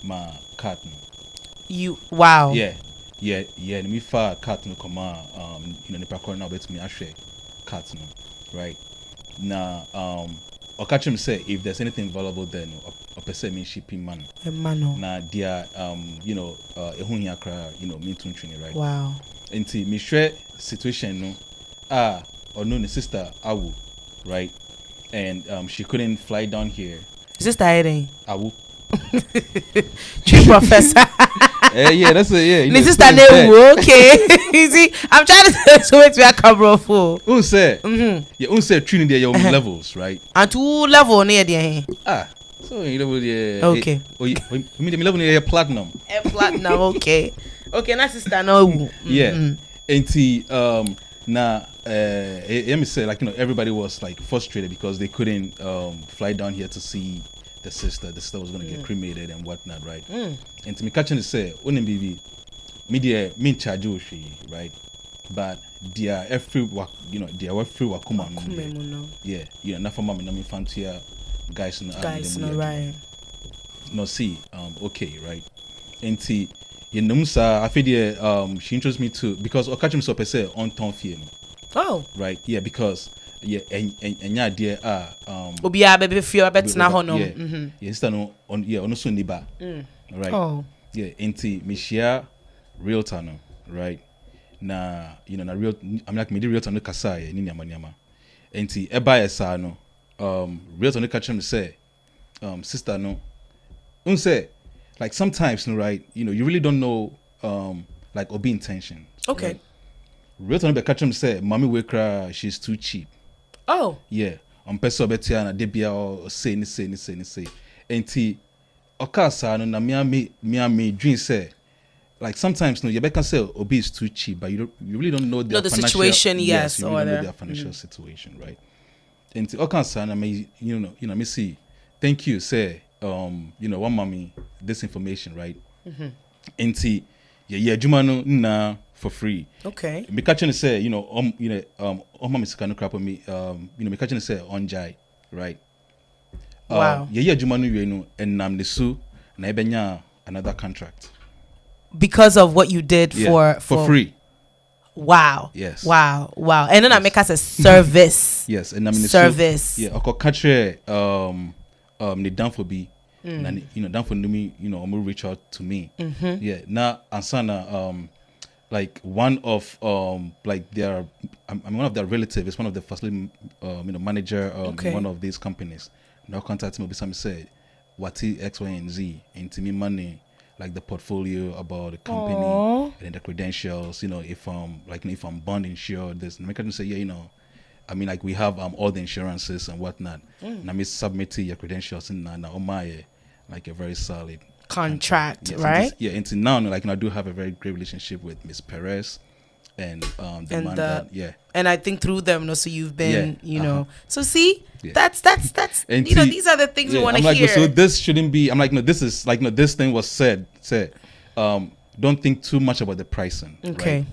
my cat. Wow. Yeah. Me fa cat no come nipa corner bet me ashare cat no, right? Now or catch him say if there's anything valuable there no or person me shipping man. Na dia ehun yakra me tun training, right? Wow. Until me share situation no or no sister Awu, right? And she couldn't fly down here. Sister Awu. Awu. Tree professor. Yeah, that's it. Yeah, my sister Newu. Okay. You see, I'm trying to so it's a camera full. Who say? Yeah, who say training there your levels, right? And 2 level near there. So yeah. Okay. You mean the level near platinum? Platinum. Okay. Okay, na sister Newu. Yeah. Until let me say everybody was like frustrated because they couldn't fly down here to see the sister. The sister was going to get cremated and whatnot, right? And to me catching to say baby media mean charge right? But they are every they are every wakuma. Yeah, not for mommy, not me fancy guys no right. No see okay, right? And I feel she introduced me to because I catch me so per se on ton film. Oh. Right. Yeah, because and yeah dear Obia baby feel bet na hono. Yeah, sister no on so niba. Right. Oh. Yeah, enti me share realtor no, right? Na na real I'm like me the realtor no kasa ni nyama. Enti eba esa no realtor no catch me say sister no say like sometimes no, right? You really don't know like obi intention. Okay. Right? Realtor no be catch me say mommy we cry she's too cheap. Oh. Yeah. Person betia na debia or say. Enti okasa no na me dream say like sometimes no you can say obi is too cheap but you really don't know their the financial situation. Yes, you or really don't know their financial situation, right? Enti okasa na me me see thank you say one mommy this information, right? Enti yeah juma no na for free. Okay. Me catching say mommy sikano crap me me catching say on jai, right? Wow. Yeah juma no we no and nam the su na ebenya another contract because of what you did for free. Wow. Yes. Wow. And then I make us a service. Yes, and I mean service. Yeah, oko catch the down for be and down for me reach out to me. Yeah, now ansana like one of like their I'm one of their relatives. It's one of the facility manager one of these companies. Now contact me some say what X, Y, and Z into me money like the portfolio about the company. Aww. And then the credentials. If if I'm bond insured, this and make them say I mean like we have all the insurances and whatnot. And I may submit your credentials in on my like a very solid contract, yes, right? Until now, like I do have a very great relationship with Miss Perez and the man that and I think through them, so you've been, So see, Yeah. that's And these are the things we want to hear. So this shouldn't be. I'm like, no, this is like, no, this thing was said. don't think too much about the pricing. Okay. Right?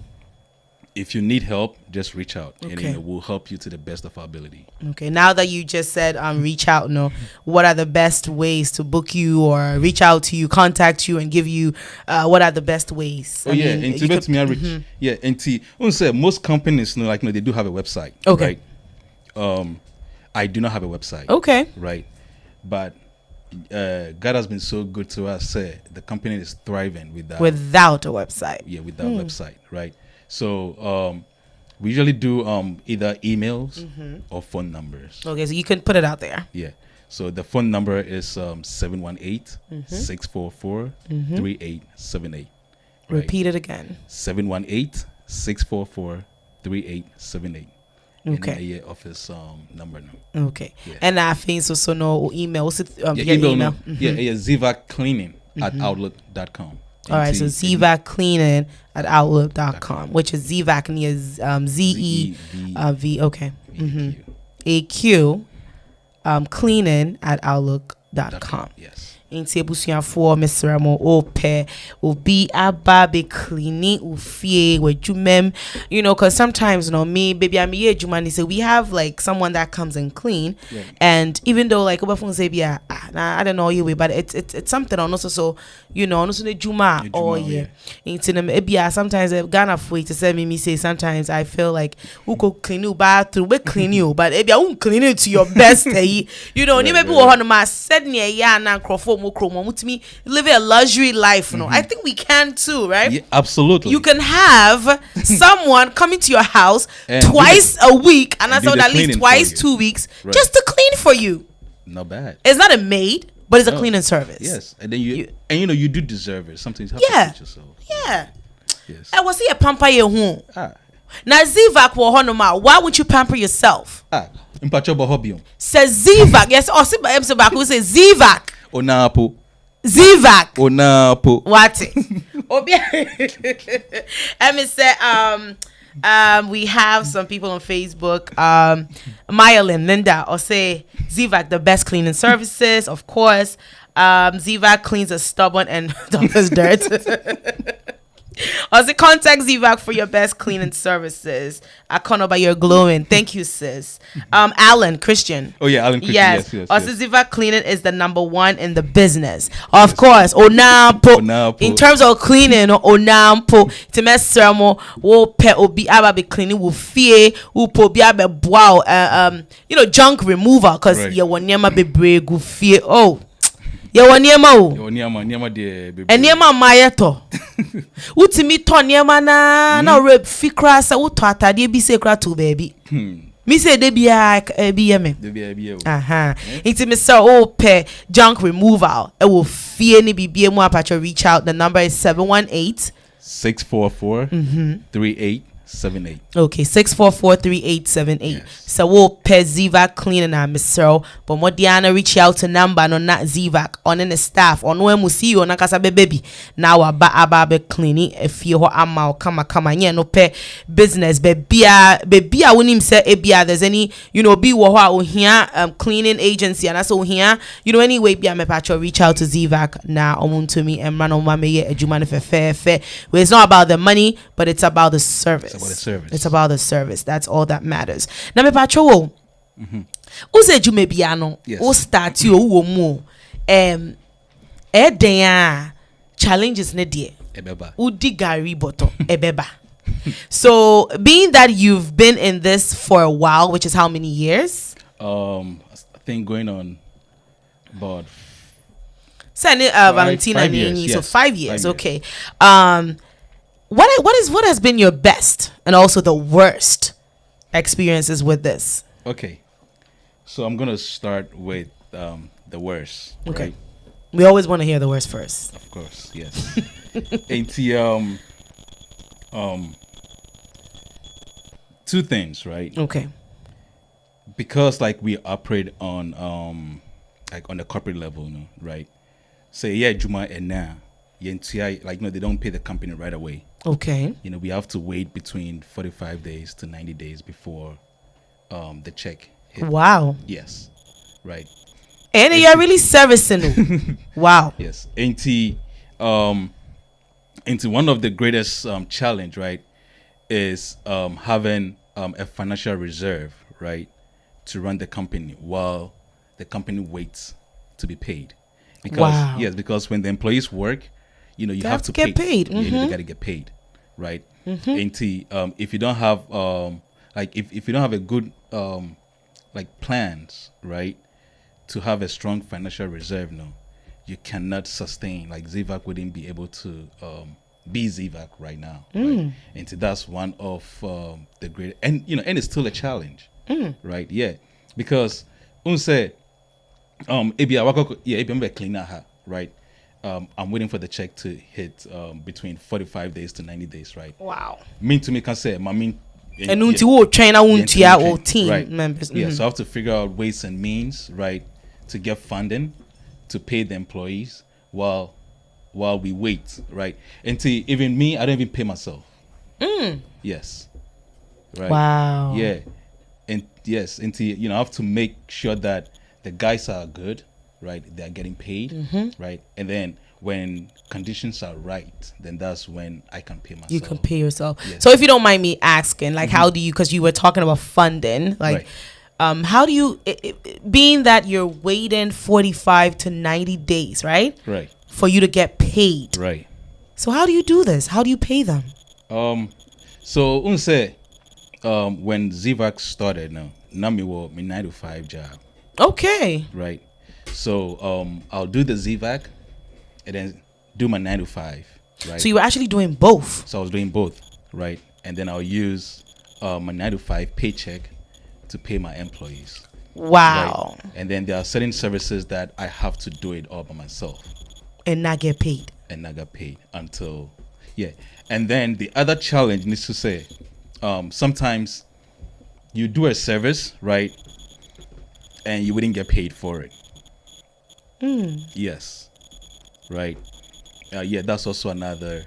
If you need help, just reach out, and Okay. we'll help you to the best of our ability. Okay. Now that you just said reach out, what are the best ways to book you or reach out to you, contact you, and give you what are the best ways? Oh, yeah, and to reach. Yeah, and say most companies they do have a website. Okay. Right? I do not have a website. Okay. Right, but God has been so good to us. The company is thriving without a website. Yeah, without a website, right? So we usually do either emails or phone numbers. Okay, so you can put it out there. Yeah. So the phone number is 718-644-3878. Repeat it again. 718-644-3878. Okay. Yeah, office number now. Okay. Yeah. And I think so no email. What's it, email. No. Yeah, zivacleaning@outlook.com. All right, so zivacleaning@outlook.com, which is Zivac is ZEV. Okay. AQ cleaning@outlook.com. Yes. Nti ebusuafo mesramo ope obi aba be cleaning ufie wejumem, because sometimes me baby I'm here jumani say we have like someone that comes and clean, and even though like obafun say I don't know you way, but it's something on also, so no so ne juma oh yeah nti na ebia sometimes Ghana for to say me say sometimes I feel like who could clean you bathroom we clean you, but ebia who clean it to your best ni maybe wo hono ma said near ya na crofo mutimi live a luxury life. I think we can too, right? Yeah, absolutely. You can have someone coming to your house and twice a week, and that's at least cleaning twice 2 weeks, just to clean for you. Not bad. It's not a maid, but it's a cleaning service. Yes, and then you do deserve it. Sometimes you have to teach yourself. Yeah. Yes. I was here pamper your home. Now Zivac wo honoma, why would you pamper yourself? Impachoba hobby. Says Zivac. Yes, or Zivac who says Zivac. Onapo. Zivac. Onapo. What? Let me say we have some people on Facebook. Myelin Linda or say Zivac the best cleaning services, of course. Zivac cleans a stubborn and dumpers dirt. Also contact Zivac for your best cleaning services. I can't know about your glowing. Thank you, sis. Alan Christian. Oh yeah, Alan Christian. Yes. Also Zivac cleaning is the #1 in the business. Of course. Onampo. In terms of cleaning, Onampo. Temesramo wo pe obi aba be cleaning wo fie wo po bi aba wow. Junk removal cuz you wonyama be bregu fie. Oh. Yo waniema o. Yo niema de bebe. Eniema mayeto. Utimi to niema na rep fikra sa uto atade bi se kra to baby. Mi se de bia bi yeme. De bia. Aha. Inti me so pe junk removal. E wo fie ni bibie mu apacho reach out. The number is 718-644-3878. Okay, 644-3878. So we'll pay Zivac cleaning and Mr. But more Diana reach out to number no not Zivac on the staff on when we see you on a baby. Now about cleaning if you are come yeah no pay business baby I wouldn't even say there's any be what here cleaning agency and that's all here anyway be me patch reach out to Zivac now to me and run on my fair. Well, it's not about the money but it's about the service. It's about the service. That's all that matters. Now me patrol. Who said you may be ano? Who start you who mo? Challenges ne die. Who digari boto ebeba. So being that you've been in this for a while, which is how many years? I think going on about Valentina 5 years. So Yes. 5 years. 5 years. Okay. What has been your best and also the worst experiences with this? Okay, so I'm gonna start with the worst. Okay, right? we always want to hear the worst first. Of course, yes. Two things, right? Okay. Because like we operate on like on the corporate level, right? Say Juma and now. They don't pay the company right away. Okay. We have to wait between 45 days to 90 days before the check hit. Wow. Yes. Right. And you're really servicing. Wow. Yes. into one of the greatest challenge, right, is having a financial reserve, right, to run the company while the company waits to be paid. Because Wow. yes, because when the employees work, you know, you They have have to to get paid. Yeah, they got to get paid, right? And if you don't have like if you don't have a good like plans, right, to have a strong financial reserve, no, you cannot sustain. Like ZVAC wouldn't be able to be ZVAC right now, right? And so that's one of the great, and you know, and it's still a challenge, right? Yeah, because unse maybe a cleaner her, right? I'm waiting for the check to hit between 45 days to 90 days, right? Wow. Mean to me can say, my mean. And unti wo train na unti ya or team right. members. Yeah, so I have to figure out ways and means, right, to get funding to pay the employees while we wait, right? Until even me, I don't even pay myself. Yes. Right. Wow. Yeah. And yes, until you know, I have to make sure that the guys are good, right? They are getting paid, right? And then when conditions are right, then that's when I can pay myself. You can pay yourself. Yes. So if you don't mind me asking, like, how do you? Because you were talking about funding, like, how do you? Being that you're waiting 45 to 90 days, right? Right. For you to get paid. Right. So how do you do this? How do you pay them? So unse when ZVAC started now me wo me 9 to 5 job. Okay. Right. So I'll do the ZVAC and then do my 9 to 5. Right. So you were actually doing both. So I was doing both, right? And then I'll use my 9 to 5 paycheck to pay my employees. Wow. Right? And then there are certain services that I have to do it all by myself And not get paid. and not get paid until And then the other challenge needs to say, sometimes you do a service, right, and you wouldn't get paid for it. Yes. Right. That's also another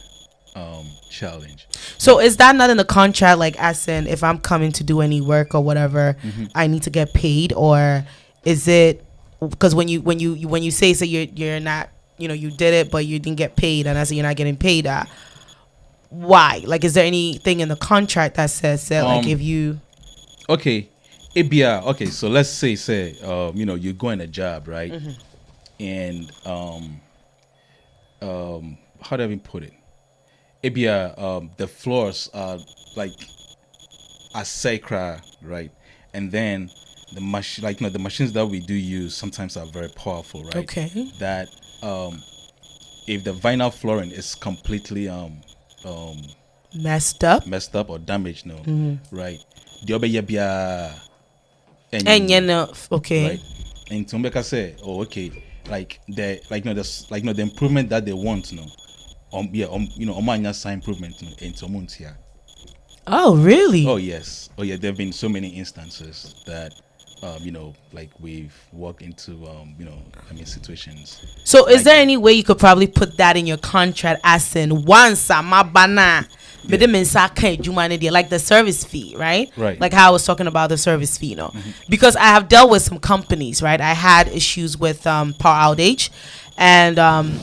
challenge. So is that not in the contract? Like, as in, if I'm coming to do any work or whatever, I need to get paid, or is it because when you say so you're not, you know, you did it but you didn't get paid, and I say you're not getting paid. Why? Like, is there anything in the contract that says that, like, if you? Okay, okay. So let's say you know, you go in a job, right, and how do I even put it? The floors are like a sacred, right? And then the machine, like, you know, the machines that we do use sometimes are very powerful, right? Okay. That if the vinyl flooring is completely Messed up or damaged, no, right? The and you know, okay, right? And Tumbeka say, oh, okay, like the the improvement that they want, no, you know, omanya sign improvement in Tomuntia. oh really? Oh yes, there have been so many instances that you know, like we've walked into you know, I mean, situations. So is like there any way you could probably put that in your contract, as in once bana like the service fee, right? Right. Like how I was talking about the service fee, you know, because I have dealt with some companies, right? I had issues with power outage, and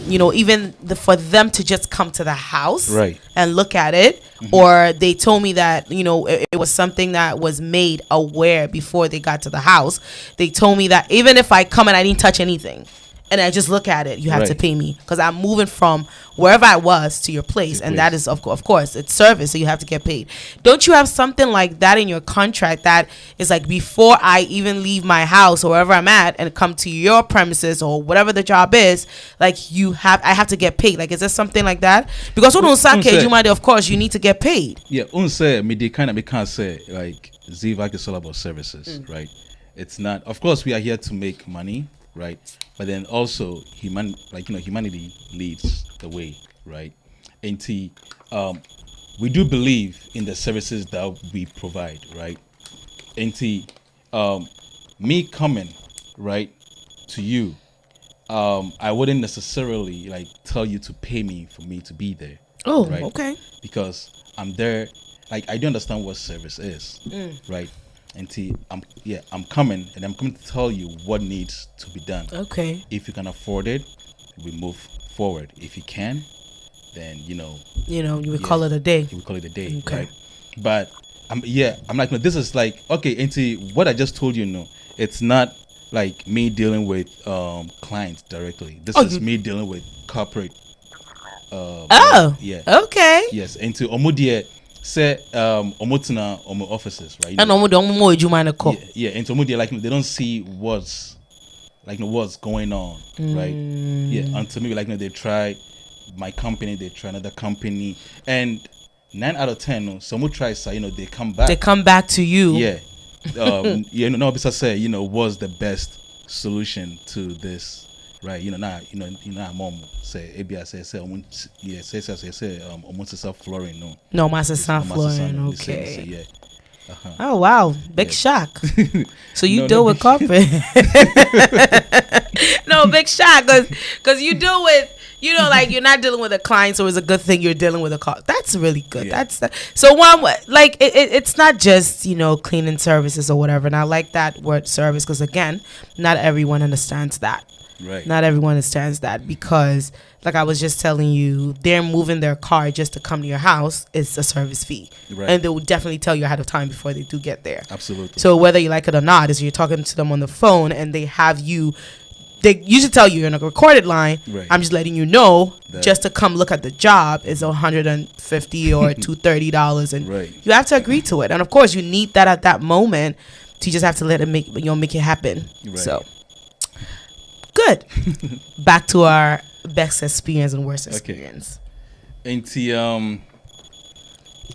you know, even for them to just come to the house, right, and look at it, or they told me that, you know, it was something that was made aware before they got to the house. They told me that even if I come and I didn't touch anything and I just look at it, you have to Right. pay me, because I'm moving from wherever I was to your place, and that is of course it's service, so you have to get paid. Don't you have something like that in your contract that is like, before I even leave my house or wherever I'm at and come to your premises or whatever the job is, like I have to get paid? Like, is there something like that? Because of course you need to get paid. Yeah, unse me can't say like ZVAC is all about services, right? It's not. Of course, we are here to make money, right? But then also humanity leads the way, right? And we do believe in the services that we provide, right? And me coming, right, to you, I wouldn't necessarily like tell you to pay me for me to be there. Oh, right? okay. Because I'm there, like, I do understand what service is, right? And I'm coming, and I'm coming to tell you what needs to be done. Okay. If you can afford it, we move forward. If you can, then you would call it a day. You would call it a day, Okay. right? But I'm like, no, this is like, okay, into what I just told you, no, it's not like me dealing with clients directly. This is me dealing with corporate. Yeah. Okay. Yes, into Omudie say Omotuna Omo offices, right? And more you mind a call. Yeah, into Omudie, like they don't see what's going on, right? Yeah, until maybe they try my company, they try another company, and 9 out of 10, no, someone tries, they come back. They come back to you. Yeah. No, because I say, what's the best solution to this, right? Mom say, ABI say, flooring, no, master flooring, okay. Yeah. Oh wow, big shock. So you deal with corporate? No, big shock, because you deal with, you're not dealing with a client, so it's a good thing you're dealing with a call. That's really good. Yeah. So it's not just cleaning services or whatever. And I like that word service because again, not everyone understands that. Right. Not everyone understands that because, like I was just telling you, they're moving their car just to come to your house. It's a service fee, right. And they will definitely tell you ahead of time before they do get there. Absolutely. So whether you like it or not, is you're talking to them on the phone and they have you. They usually tell you in a recorded line. Right. I'm just letting you know that just to come look at the job is $150 or $230, and right. you have to agree to it. And of course, you need that at that moment. So you just have to let it make it happen. Right. So. Good. Back to our best experience and worst experience. Okay.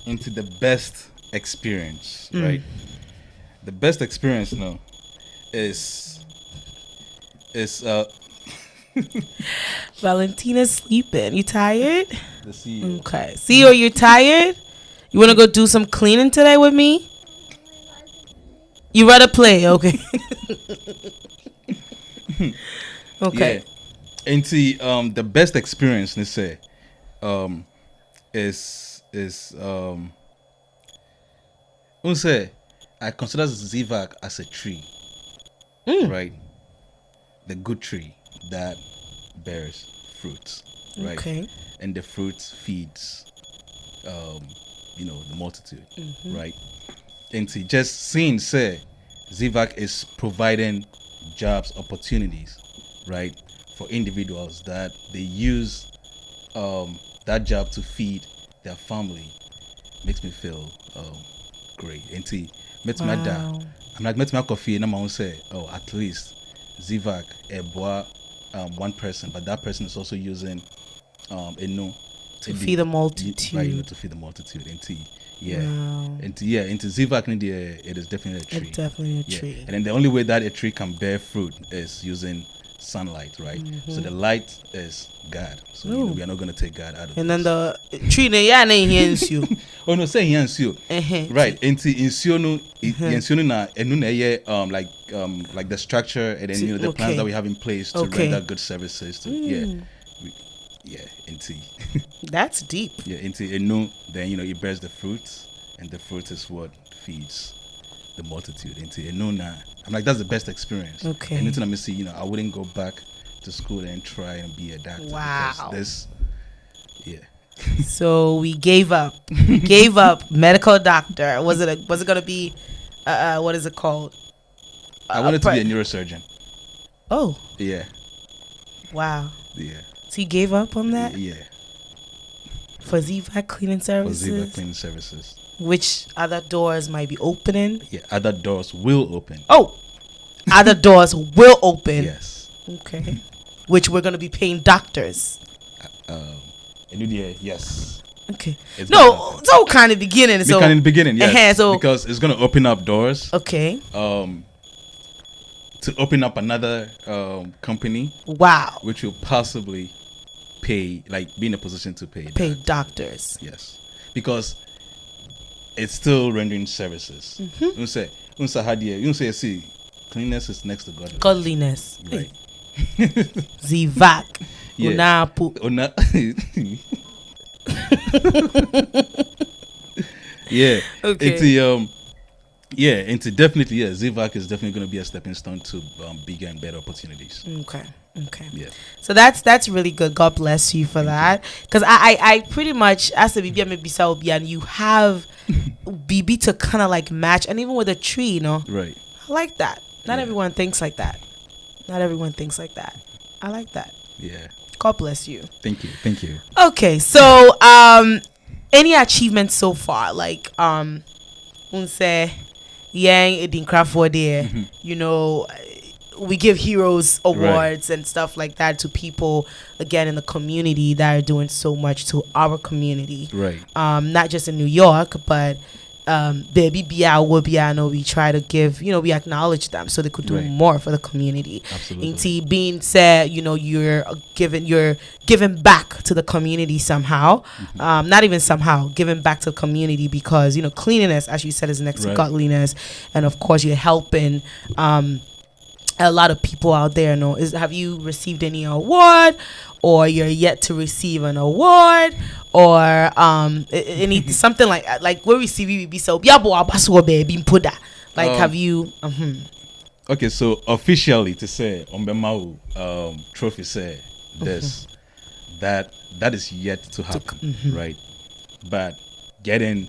Into the best experience, right? The best experience now is Valentina's sleeping. You tired? Let's see. Okay. See, or you're tired? You want to go do some cleaning today with me? You rather play? Okay. Okay. Yeah. Into the best experience, let's say, is let's say I consider Zivac as a tree, right? The good tree that bears fruits, right? Okay. And the fruits feeds, the multitude, right? And to just seeing, say, Zivac is providing jobs opportunities, right, for individuals that they use that job to feed their family makes me feel great. And to met my dad, I'm like met my coffee and I'm gonna say, oh, at least Zivac one person, but that person is also using to feed the multitude. Right, to feed the multitude. And into Zivac, it is definitely a tree. It's definitely a tree. And then the only way that a tree can bear fruit is using sunlight, right? So the light is God. So we are not going to take God out of it. And then the tree, you. Oh no, say you. Right. Into insionu na like the structure and then the plans that we have in place to render good services to into that's deep. Yeah, into then it bears the fruits, and the fruit is what feeds the multitude. Into I'm like, that's the best experience. Okay. And let me see, I wouldn't go back to school and try and be a doctor. Wow. Because So we gave up. Medical doctor. Was it gonna be what is it called? I wanted to be a neurosurgeon. Oh. Yeah. Wow. Yeah. So you gave up on that? Yeah. For Zivac cleaning services? For Zivac cleaning services. Which other doors might be opening? Yeah, other doors will open. Oh, other doors will open. Yes. Okay. Which we're going to be paying doctors. Yes. Okay. So kind of beginning. So kind of beginning, yes. So because it's going to open up doors. Okay. To open up another company. Wow. Which will possibly be in a position to pay doctors. Yes. Because it's still rendering services. You say cleanliness is next to godliness. Godliness. Right. Zivac. Yeah. Yeah. Okay. It's Yeah, into definitely, yeah, ZVAC is definitely going to be a stepping stone to bigger and better opportunities. Okay. Yeah. So that's really good. God bless you for that. Because I pretty much, as a BB maybe so and you have BB to kind of like match, and even with a tree, you know. Right. I like that. Not Yeah. everyone thinks like that. I like that. Yeah. God bless you. Thank you. Okay, so any achievements so far? Like unse yang ADINKRA for there, you know, we give heroes awards and stuff like that to people again in the community that are doing so much to our community. Right. Not just in New York, but baby bia will be, I know we try to give, you know, we acknowledge them so they could do Right. more for the community. Absolutely. Inti being said, you know, you're giving back to the community somehow. Not even somehow, giving back to the community because, you know, cleanliness, as you said, is next to Right. godliness, and of course you're helping a lot of people out there. No, have you received any award, or you're yet to receive an award, or any something like we receive BB so baby puda, like have you Okay, so officially to say Ombemau trophy say this that is yet to happen, right? But getting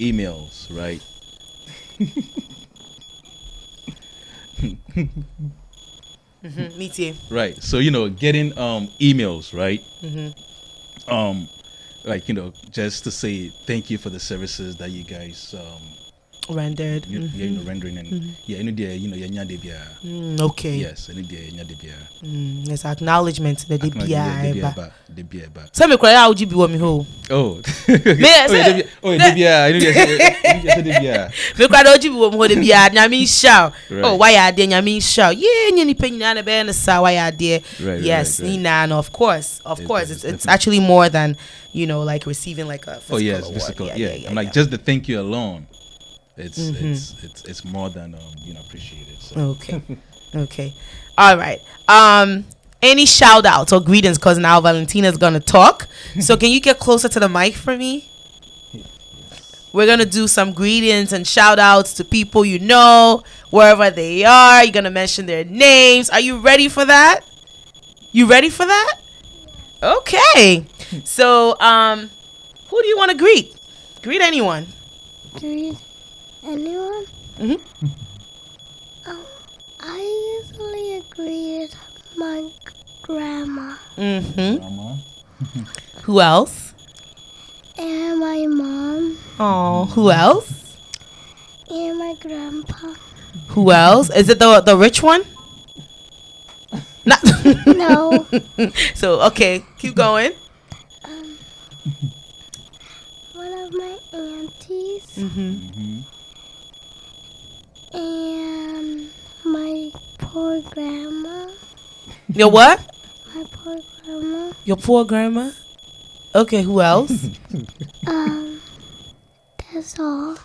emails, right? me too. Right. So, you know, getting emails, right? Like, you know, just to say thank you for the services that you guys Rendered. you know, rendering, and yeah, any day, you know, Okay. yes, any day, Yes, acknowledgement to the DBI. so Some me cry out you be what me ho. oh Me cry out you be what me ho the bia nyame shout. Right. Oh, why are there nyame shout? Yeah, nyani penya na be na sa why are there? Right, Yes, right. Nina, no, of course. It's It's definitely- actually more than, you know, like receiving like a physical yes, award. physical, yeah. I'm like, just the thank you alone, it's more than you know, appreciated. So. Okay. All right. Any shout outs or greetings, because now Valentina's gonna talk. So can you get closer to the mic for me? We're gonna do some greetings and shout outs to people you know, wherever they are. You're gonna mention their names. Are you ready for that? You ready for that? Okay. So who do you want to greet? Greet anyone. Greet anyone? I usually agree with my grandma Who else? and my mom Oh, who else? and my grandpa. Who else? Is it the rich one? Not No, So okay, keep going. one of my aunties and my poor grandma. Your what? My poor grandma. Your poor grandma. Okay, who else? That's all.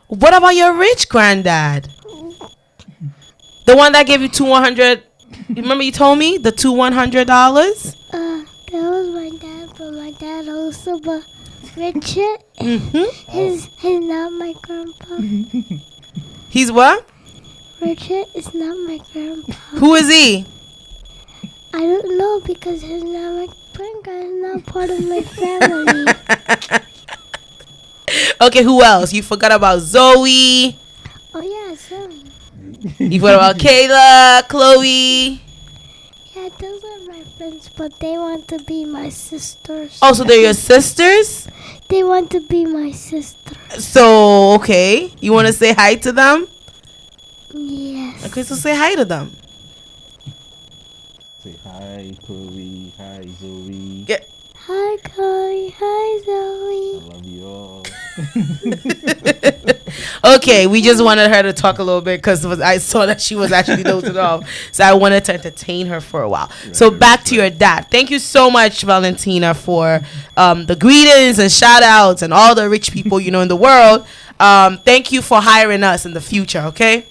What about your rich granddad? The one that gave you $100. Remember you told me the $100? That was my dad, but my dad also, but Richard, he's not my grandpa. He's what? Richard is not my grandpa. Who is he? I don't know because he's not my grandpa. He's not part of my family. Okay, who else? You forgot about Zoe. Oh yeah, so You forgot about Kayla, Chloe. yeah, those are my friends, but they want to be my sisters. Oh, so they're your sisters? They want to be my sisters. So, okay. You want to say hi to them? Yes. Okay, so say hi to them. Say hi, Chloe. Hi, Zoe. Get. Hi, Chloe. Hi, Zoe. Love you all. Okay, we just wanted her to talk a little bit because I saw that she was actually dozing off. So I wanted to entertain her for a while. So back to your dad. Thank you so much, Valentina, for the greetings and shout outs and all the rich people you know in the world. Thank you for hiring us in the future, okay?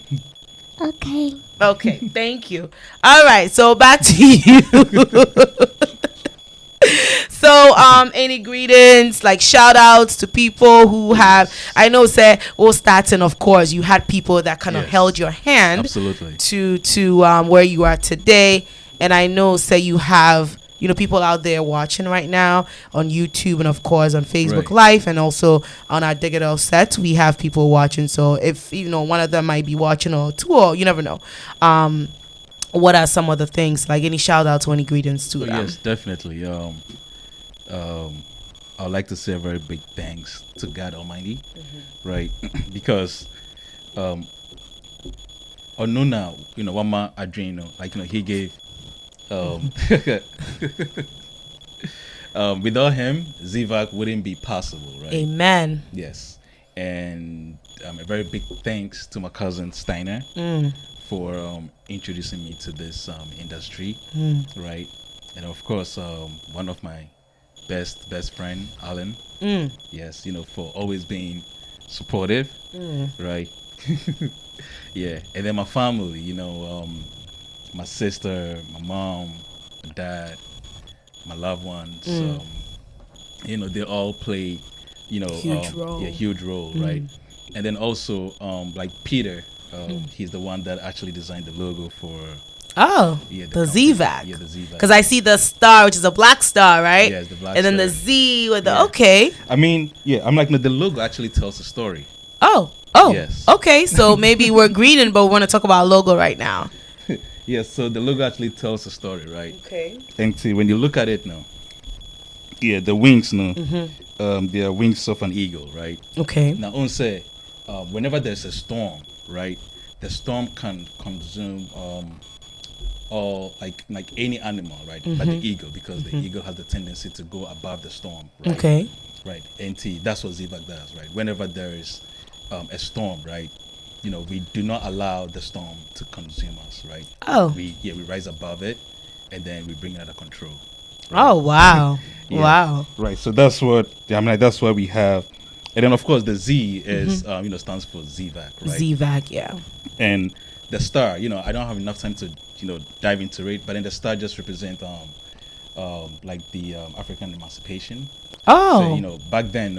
Okay. Okay, thank you. All right, so back to you. So any greetings, like shout outs to people who have, I know say starting, of course you had people that kind of held your hand absolutely to where you are today, and I know say you have people out there watching right now on YouTube and of course on Facebook Live, and also on our digital set we have people watching. So if one of them might be watching, or two, or you never know, what are some of the things, like any shout outs or any greetings to them? Yes, definitely. I'd like to say a very big thanks to God Almighty, right? Because Onuna, Wama Adreno, like he gave without him, Zivac wouldn't be possible, right? Amen. Yes. And a very big thanks to my cousin Steiner for introducing me to this industry, right? And of course, one of my best friend, Alan. Yes, for always being supportive, right? Yeah. And then my family, my sister, my mom, my dad, my loved ones, they all play, huge role. Yeah, huge role, right? And then also, like Peter, he's the one that actually designed the logo for. Oh, yeah, the ZVAC. Yeah, the ZVAC. Because I see the star, which is a black star, right? Yeah, it's the black and then star. the Z with the okay. I mean, yeah, I'm like, no, the logo actually tells a story. Oh, yes. Okay. So maybe we're greeting, but we want to talk about logo right now. Yeah, so the logo actually tells a story, right? Okay. And see, when you look at it now, yeah, the wings, no, they are wings of an eagle, right? Okay. Now, on say, whenever there's a storm, right, the storm can consume all like any animal, right? But the eagle, because the eagle has the tendency to go above the storm, right? Okay. Right, and that's what Zivac does, right? Whenever there is a storm, right, we do not allow the storm to consume us, right? Oh. We rise above it, and then we bring it under control. Right? Oh wow. Yeah. Wow. Right, so that's what that's what we have, and then of course the Z is stands for Zivac, right? ZVAC, yeah. And the star, I don't have enough time to dive into it, but then the star just represent like the African emancipation. Oh. So back then,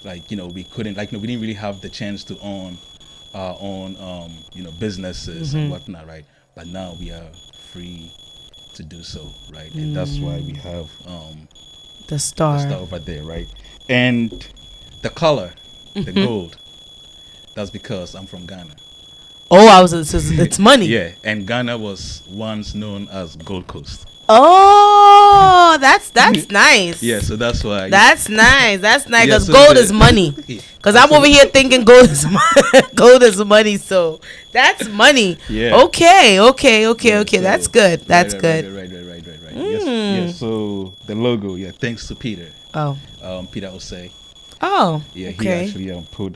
we couldn't, we didn't really have the chance to own our own businesses and whatnot, right? But now we are free to do so, right? And that's why we have the star over there, right? And the color, the gold, that's because I'm from Ghana. Oh, it's money. Yeah, and Ghana was once known as Gold Coast. Oh, that's nice. Yeah, so that's why. That's nice. That's nice, because so gold is money. Because I'm over here thinking gold is gold is money. So that's money. Yeah. Okay. Yeah, so That's good. That's good. Right. Yes. So the logo, thanks to Peter. Oh. Peter Osei. Oh. Yeah, okay. he actually put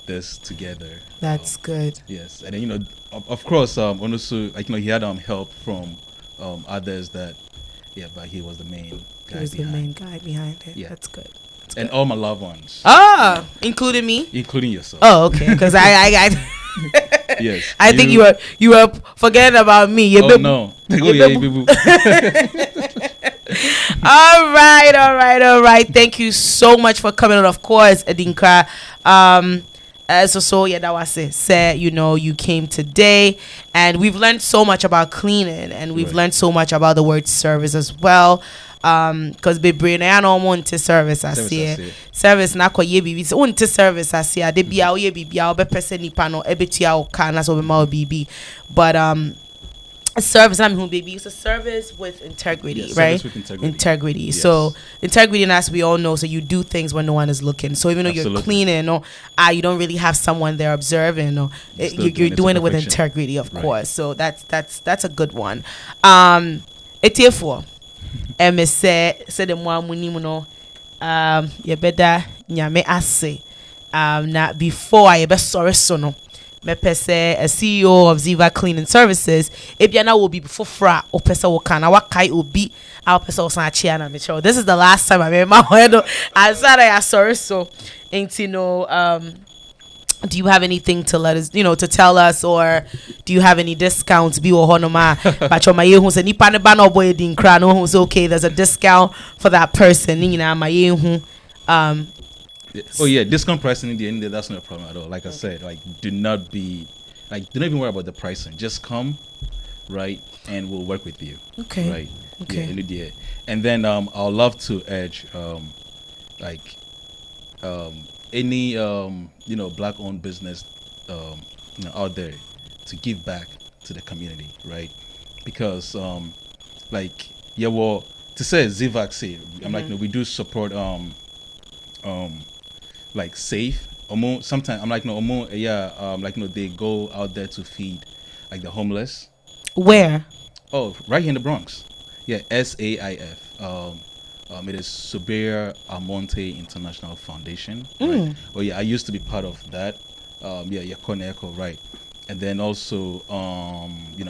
this together. That's good. Yes, and then of course, also he had help from others that, but he was the main guy. He was the main guy behind it. Yeah, that's good. And all my loved ones. Including me. Including yourself. Oh, okay. Because I yes. I think you were forgetting about me. Oh no. All right. Thank you so much for coming on. Of course, ADINKRA. That was it. Say, you came today, and we've learned so much about cleaning, and we've learned so much about the word service as well. Because be brain I don't want to service I see service na ko ye bibi want to service I see de bia o ye bibia o be person nipa no ebetua o ka na so be ma o bibi, but a service I'm who baby it's a service with integrity, right? With integrity. Yes. So integrity, and as we all know, so you do things when no one is looking. So even though you're cleaning or you don't really have someone there observing, or you're doing it with integrity, of course. So that's a good one. Etiefo say the mo amuni no you better nyame ase na before I be sorry so no me pese a CEO of Ziva Cleaning Services ebiana will be before fra o pese wo kana wa kai obi a pese o san chia na me show. This is the last time I made my head I said I sorry so ain't Do you have anything to let us, to tell us, or do you have any discounts? Be honoma, but your my who say nipa ne ba no boy ADINKRA no who's okay. There's a discount for that person. Oh yeah, discount pricing in the end. That's not a problem at all. Like I said, like do not even worry about the pricing. Just come, right, and we'll work with you. Okay. Right. Okay. Yeah. And then I'd love to urge any black-owned business out there to give back to the community, right? Because to say ZVAC say, I'm like, we do support like safe. Sometimes I'm like, they go out there to feed like the homeless. Where? Oh, right here in the Bronx. Yeah, SAIF. It is Subir Almonte International Foundation. Right? Oh yeah, I used to be part of that. Yakone Echo, right? And then also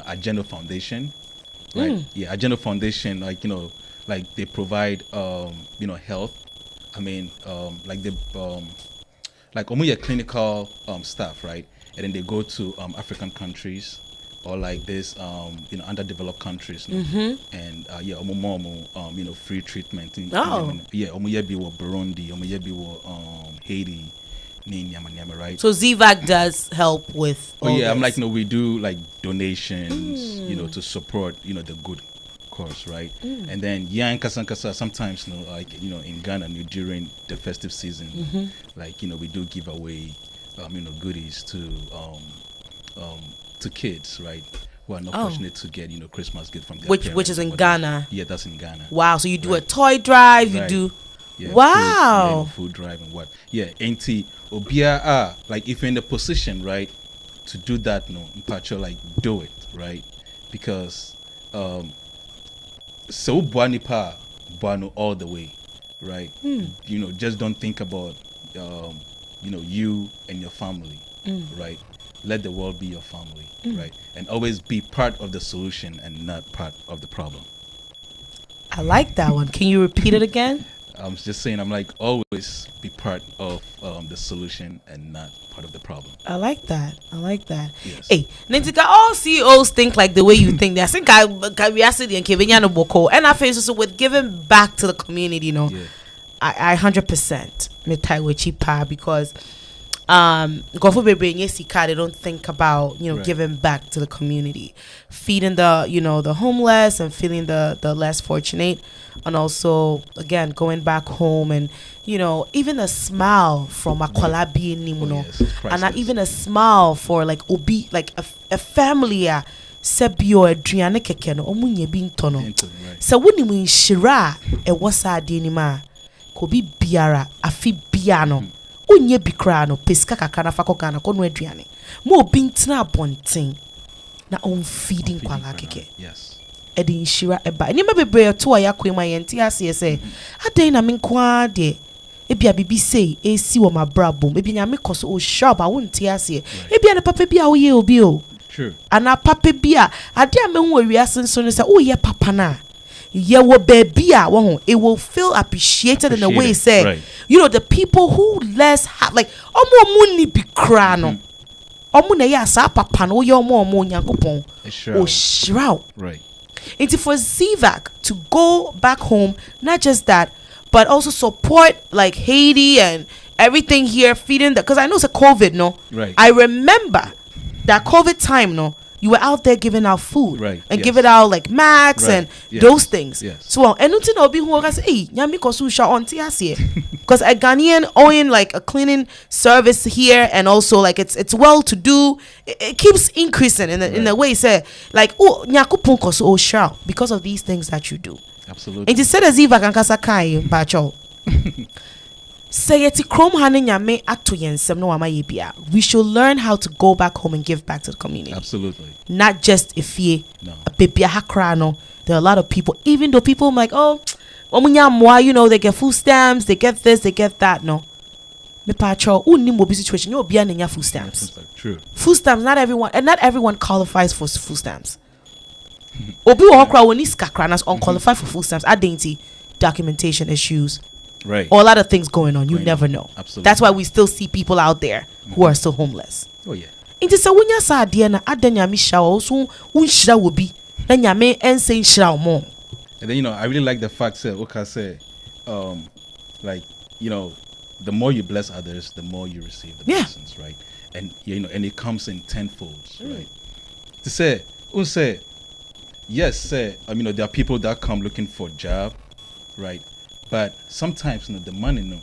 Agenda Foundation. Right? Yeah, Agenda Foundation, like they provide health. I mean, clinical staff, right? And then they go to African countries or like this underdeveloped countries, and free treatment. Burundi, Haiti, right? So ZVAC does help with. I'm like, we do like donations, to support the good cause, right? And then Kasankasa sometimes in Ghana during the festive season, we do give away goodies to kids, right, who are not fortunate to get Christmas gift from their parents, which is in Ghana. Yeah, that's in Ghana. Wow. So you do a toy drive, you do. Yeah, wow. Food drive and what? Yeah, ain't Obia like if you're in the position, right, to do that, like do it, right? Because so Buanipa Buano all the way, right? Just don't think about you and your family, right? Let the world be your family, right? And always be part of the solution and not part of the problem. I like that one. Can you repeat it again? I'm just saying, I'm like, always be part of the solution and not part of the problem. I like that. Yes. Hey, Nintika, all CEOs think like the way you think. I think I asked and Kevin Boko, and I face also with giving back to the community. Yeah. I 100% me tie with cheaper because go for baby they don't think about right. giving back to the community, feeding the the homeless and feeding the less fortunate, and also again going back home and even a smile from a kwalabi and not even a smile for like obi like a family sebio aduane keke no omunye bi ntono so woni mu shira e wasa de ni ma ko bi biara afi bia no onye bi kra no peska kaka na fako kana ko no aduane mo obi ntina abonten na on feeding kwala keke. Yes. Edi nshira eba ni mabebe to ya kwema yenti ase se adan na menkwa de ebia bibi sei esi wo mabrabom ebia nya mekoso o shop a wonti ase ebia ne papa bia wo ye obi o. True. Ana papa bia ade amehu awiase nso ne se wo ye papa na ye wo baby a wo ho it will feel appreciated in a way say right. The people who less have like omo ni bi kra no omo na ya sa papa no ye omo nyankopon o shroud right. It's for ZVAC to go back home, not just that, but also support like Haiti and everything here, feeding because I know it's a COVID, no? Right. I remember that COVID time, no? You were out there giving out food right. and giving out like masks right. and those things. Yes. So, and nothing will be who I say, hey, nyami kosu sha on tiasie. Because a Ghanaian owning like a cleaning service here and also like it's well to do. It keeps increasing in the way say like oh nyakupon kosu o sha because of these things that you do. Absolutely. And instead of ZVAC and kasa kai pacho. Say it krom hane nyame ato yensem no ama yebia. We should learn how to go back home and give back to the community. Absolutely. Not just if ye no. a baby hakra no. There are a lot of people, even though people like, oh, they get food stamps, they get this, they get that. No. Me pacho unni mobi situation, you be an food stamps. True. Food stamps, not everyone qualifies for food stamps. Obi hakra when is kakra nas unqualified for food stamps. Identity documentation issues. Right. Or a lot of things going on. You never know. Absolutely. That's why we still see people out there who are still homeless. Oh yeah. It is a when you saw Diana Adanyami shower so unshra will be then yame and saying shra more. And then I really like the fact that Oka say, like the more you bless others, the more you receive the blessings, right? And and it comes in tenfolds, right? To say, yes, there are people that come looking for a job, right? But sometimes the money,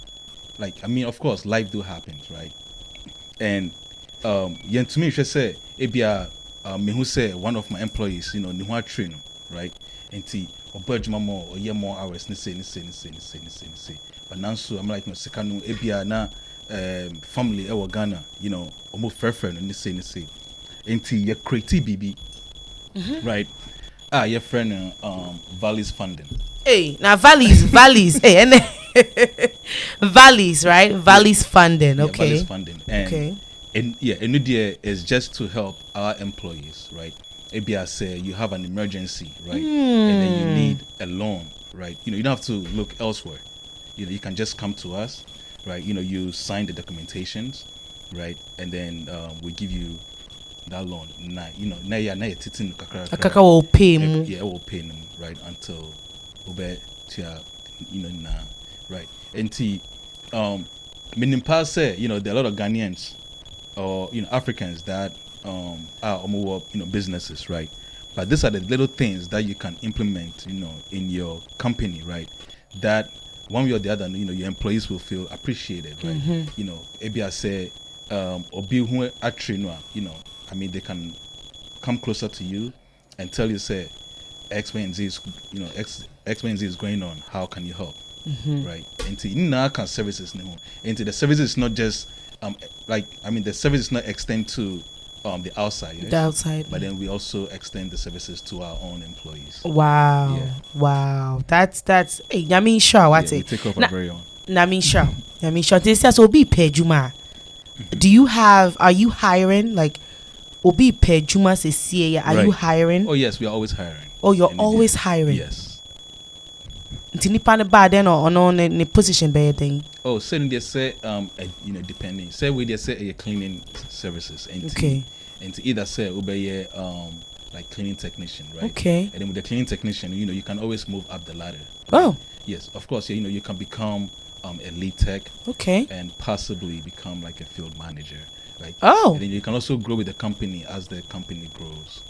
of course, life do happen, right? And to me, say, me who say one of my employees, niwa train, right? And or budge more or more hours, say. But now so I'm like second na family ewa Ghana, almost friend and say. And you create BB, right? Your friend Valleys funding. Hey, now valleys, hey, and valleys, right? Valleys funding, okay. Valleys funding, and and idea is just to help our employees, right? Maybe I say you have an emergency, right, and then you need a loan, right? You don't have to look elsewhere. You can just come to us, right? You sign the documentations, right, and then we give you that loan. Now Akaka will pay mu. Yeah, will pay them, right, until right. And Minimpa say, there are a lot of Ghanaians or Africans that are more businesses, right? But these are the little things that you can implement, in your company, right? That one way or the other, your employees will feel appreciated, right? Maybe I say, obi who actually they can come closer to you and tell you, say, X, Y, and Z is, X, Y, and Z is going on. How can you help? Right? Into can services now. Into the services is not just the service is not extend to the outside. Yes? The outside. But then we also extend the services to our own employees. Wow. Yeah. Wow. That's I mean sure what We it. take off our very own. I mean sure. This says will be paid Juma. Are you hiring like Obi pe Juma say are you hiring? Oh yes, we are always hiring. Oh, you're always hiring. Yes. Tinipa ne bad then or no ne position by thing. Oh, so they say depending. Say we they say cleaning services and okay. And to either say obey like cleaning technician, right? Okay. And then with the cleaning technician, you can always move up the ladder. Oh. Yes, of course. You can become a lead tech. Okay. And possibly become like a field manager. Like, oh. And then you can also grow with the company as the company grows.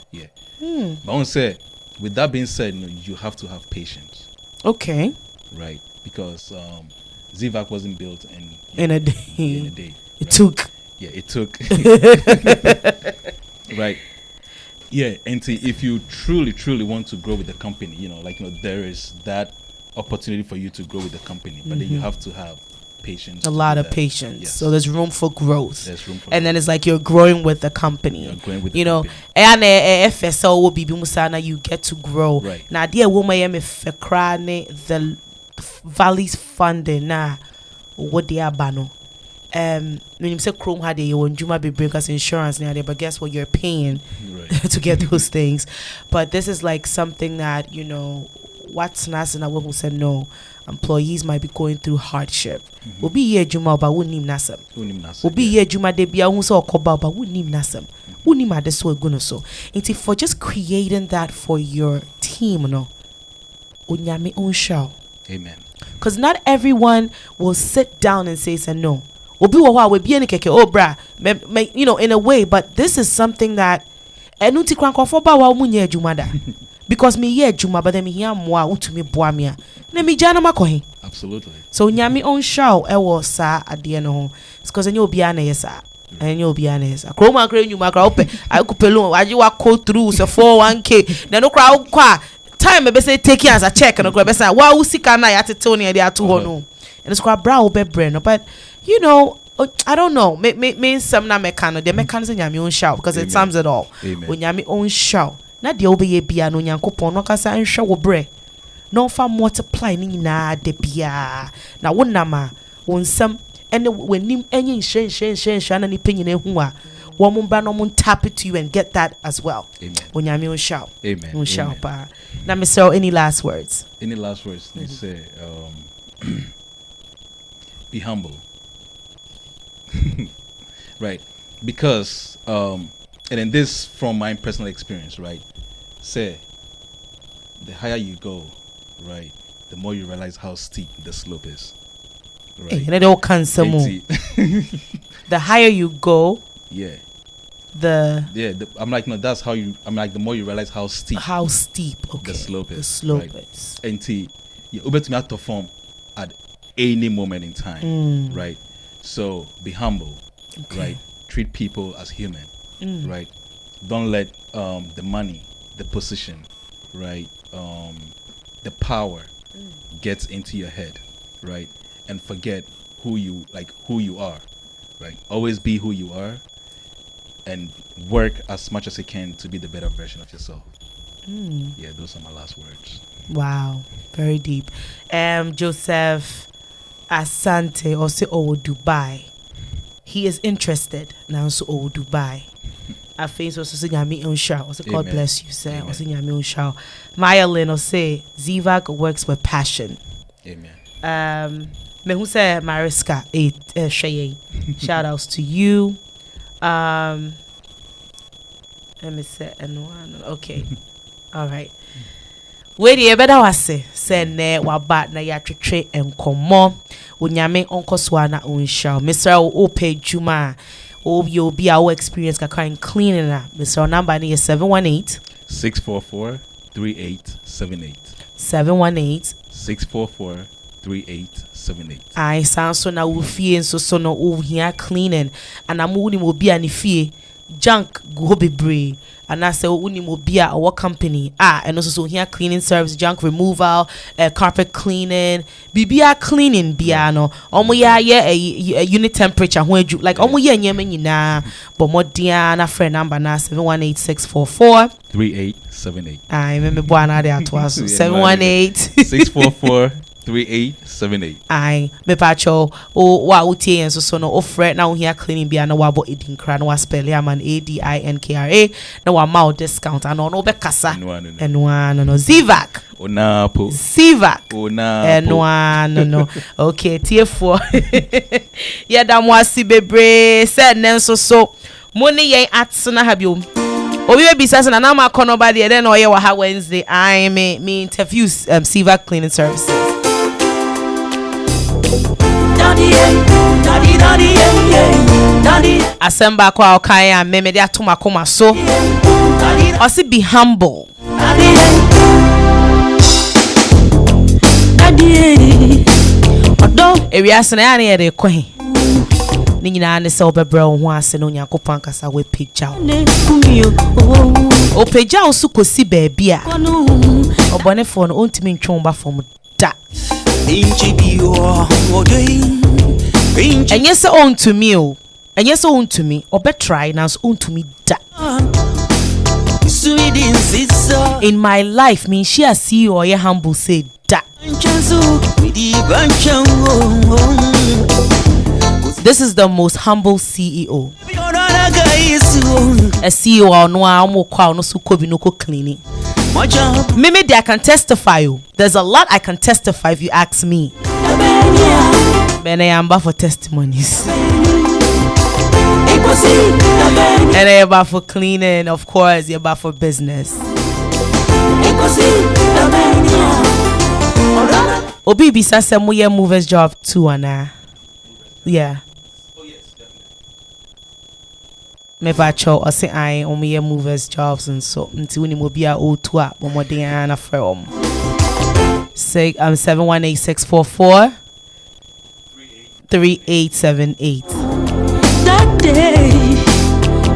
Yeah. But I want to say, with that being said, you have to have patience. Okay. Right. Because ZVAC wasn't built in a day. In a day. It took. Yeah, it took. Right. Yeah, and if you truly want to grow with the company, there is that opportunity for you to grow with the company, but then you have to have patience. A lot of patience. Yes. So there's room for growth. There's room for and then it's like you're growing with the company. You're growing with the company. And FSL will be musana, you get to grow. Right. Now dear woman the Valleys funding na what they are bano. When you say Chrome had a Juma be breakers insurance now, but guess what, you're paying to get those things. But this is like something that what's nice and I will say no. Employees might be going through hardship. We'll be here Juma but wouldn't him nasam. We'll be here Juma de be a so koba but wouldn't him nasam. Wouldn't him at so gonna so. It's for just creating that for your team, Unyami own show. Amen. Because not everyone will sit down and say no. Obi wa we be any keke bra in a way, but this is something that enuti krankofo ba wa munye adwuma da. Because me ye adwuma but then me here moa utumi boa me a. Na me jana makohin. Absolutely. So nyami on show e wo sa ade no ho. It's because enye obi ana yesa. Enye obi ana yesa. Kroma kra nyuma kra ope. I ku pelu waji wa go through so 41k. Na no kra kwa time be say take it as a check no kra be say wa usika na ya tete oni e dey ato ho no. And it's quite bra obe brand but I don't know. Me some na mechano. The mechanics nyami own show because it sums it all. When nyami own show. Na de obe ye bia no nyankopon no kasa nhwe wo bre. No fa multiply ni na de bia. Na wonama wonsam ene wenim enye hyen na ni penyina hu a wo mo bra no mo tap it to you and get that as well. Amen. When nyami own show. Amen. Own show pa. Na me so any last words? Any last words? They say Be humble. Right, because and in this from my personal experience, right, say the higher you go, right, the more you realize how steep the slope is, right. The higher you go, I'm like, no, that's how you, I'm like, the more you realize how steep okay, the slope is, the slope right? is, Until you're able to perform at any moment in time, right? So be humble, right? Treat people as human, right? Don't let the money, the position, right, the power gets into your head, right? And forget who you are, right? Always be who you are, and work as much as you can to be the better version of yourself. Yeah, those are my last words. Wow, very deep. Joseph Asante also Dubai. He is interested now, so Dubai. I think so. God bless you, sir. Maya Leno say Zivak works with passion. Amen. Me who say Mariska Shaye. Shout outs to you. Let me say okay. All right. Where the better was say ne wa bat na ya twetwe enkomo onyame onkoswana unsha Mr. Ope Juma you be our experience ka kind cleaning na Mr. number ni 718-644-3878 718-644-3878. I sound so na wo fie so no wo hia cleaning and amu ni mo bia ni fie junk go bebre and I say uni mo bia our company and also so here cleaning service, junk removal, carpet cleaning, bibia cleaning bia no omo ya a unit temperature when you like omo ya nyeme nyina but mo dia na friend number na 718-644-3878. I remember bwana de atwa 718-644-3878. I me pacho wa utie and so no ofre na here cleaning bia na wabo ADINKRA no spell ya man ADINKRA na wa mouth discount and no be kasa no Zivak onapo Zivak no okay tie for ya da mo asi bebre said nenso so money yen atsena ha biom obi be bisa na na ma kono ba de then oye wa ha Wednesday I me interviews Zivak cleaning services. Asemba kwa okaya meme de atuma koma so osi be humble ewi asena ya na yede kwen ni nyina ne se obebra ho ase no nyakopan kasa we picture o picture o su kosi ba bia obone fo no ontimi ntwon ba fom da and yes on to me and yes on to me or better try now on to me da in my life mean she a see or your humble say da. This is the most humble CEO. A CEO no amo kwa no su kobi no ko cleaning. Maybe I can testify. There's a lot I can testify if you ask me. And I am back for testimonies. And I am back for cleaning, of course. You're back for business. Obi bisa se mo ye movers job too ana. Yeah. Me pacho o se I o me movers jobs and so nti woni mo bia o to a bo mo den ana from. Say 718-644-3878. That day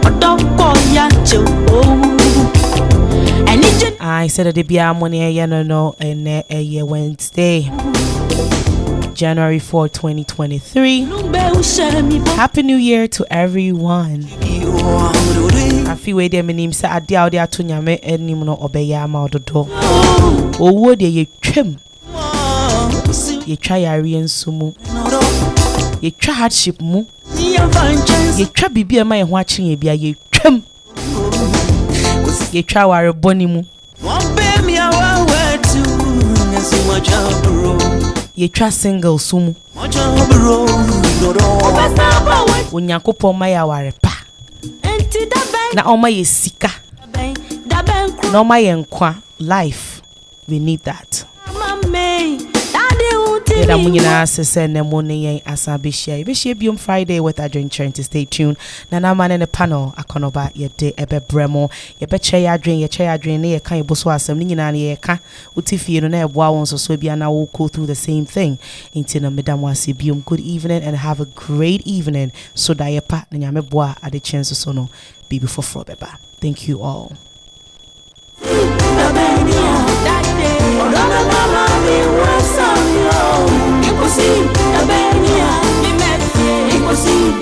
I don't call ya I said that be money no and a year Wednesday January 4, 2023. Happy New Year to everyone. I feel where them name say adi audi atunyame enim no obeya ma ododo. Owo de ye twem. Ye twa yare ensumu. Ye twa hardship mu. Ye twa bibia ma ye ho akyen ye bia ye twem. Ye twa ware boni mu. ye twa single sumu onyankopɔ ma ya ware pa na oma ye sika na oma ye nkwa life we need that Yeda munyina sese ne mone yen asabeshia ibeshia biom Friday with ADINKRA to stay tuned na na man in the panel akonoba yede ebe bremo yebe che ya adwen ne ye kan eboso asem ne nyina ne ye ka utifie no na eboa won so bia na wo go through the same thing into na medam wase biom. Good evening and have a great evening so da ye pa na nyame boa ade chance so no be before beba. Thank you all. Equal see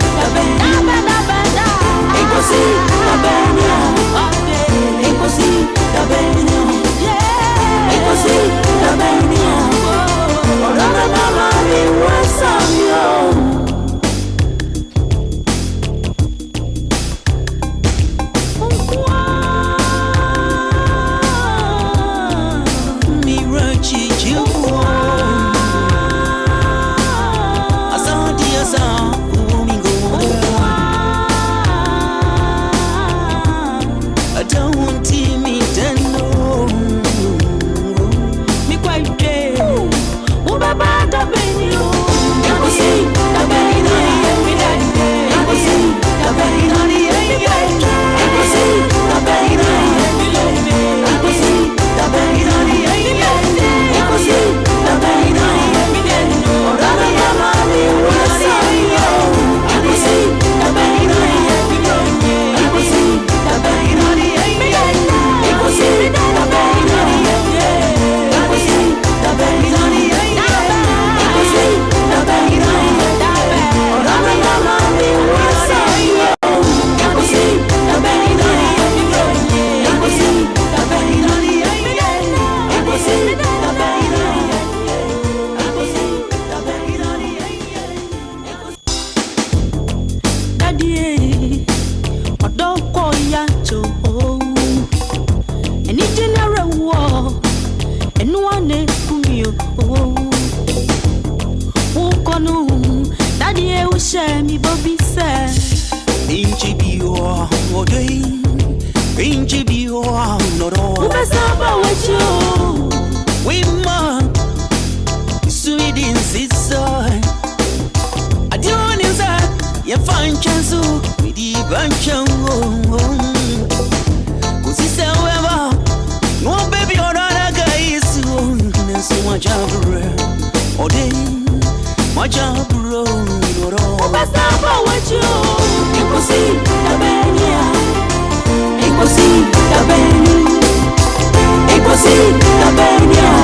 the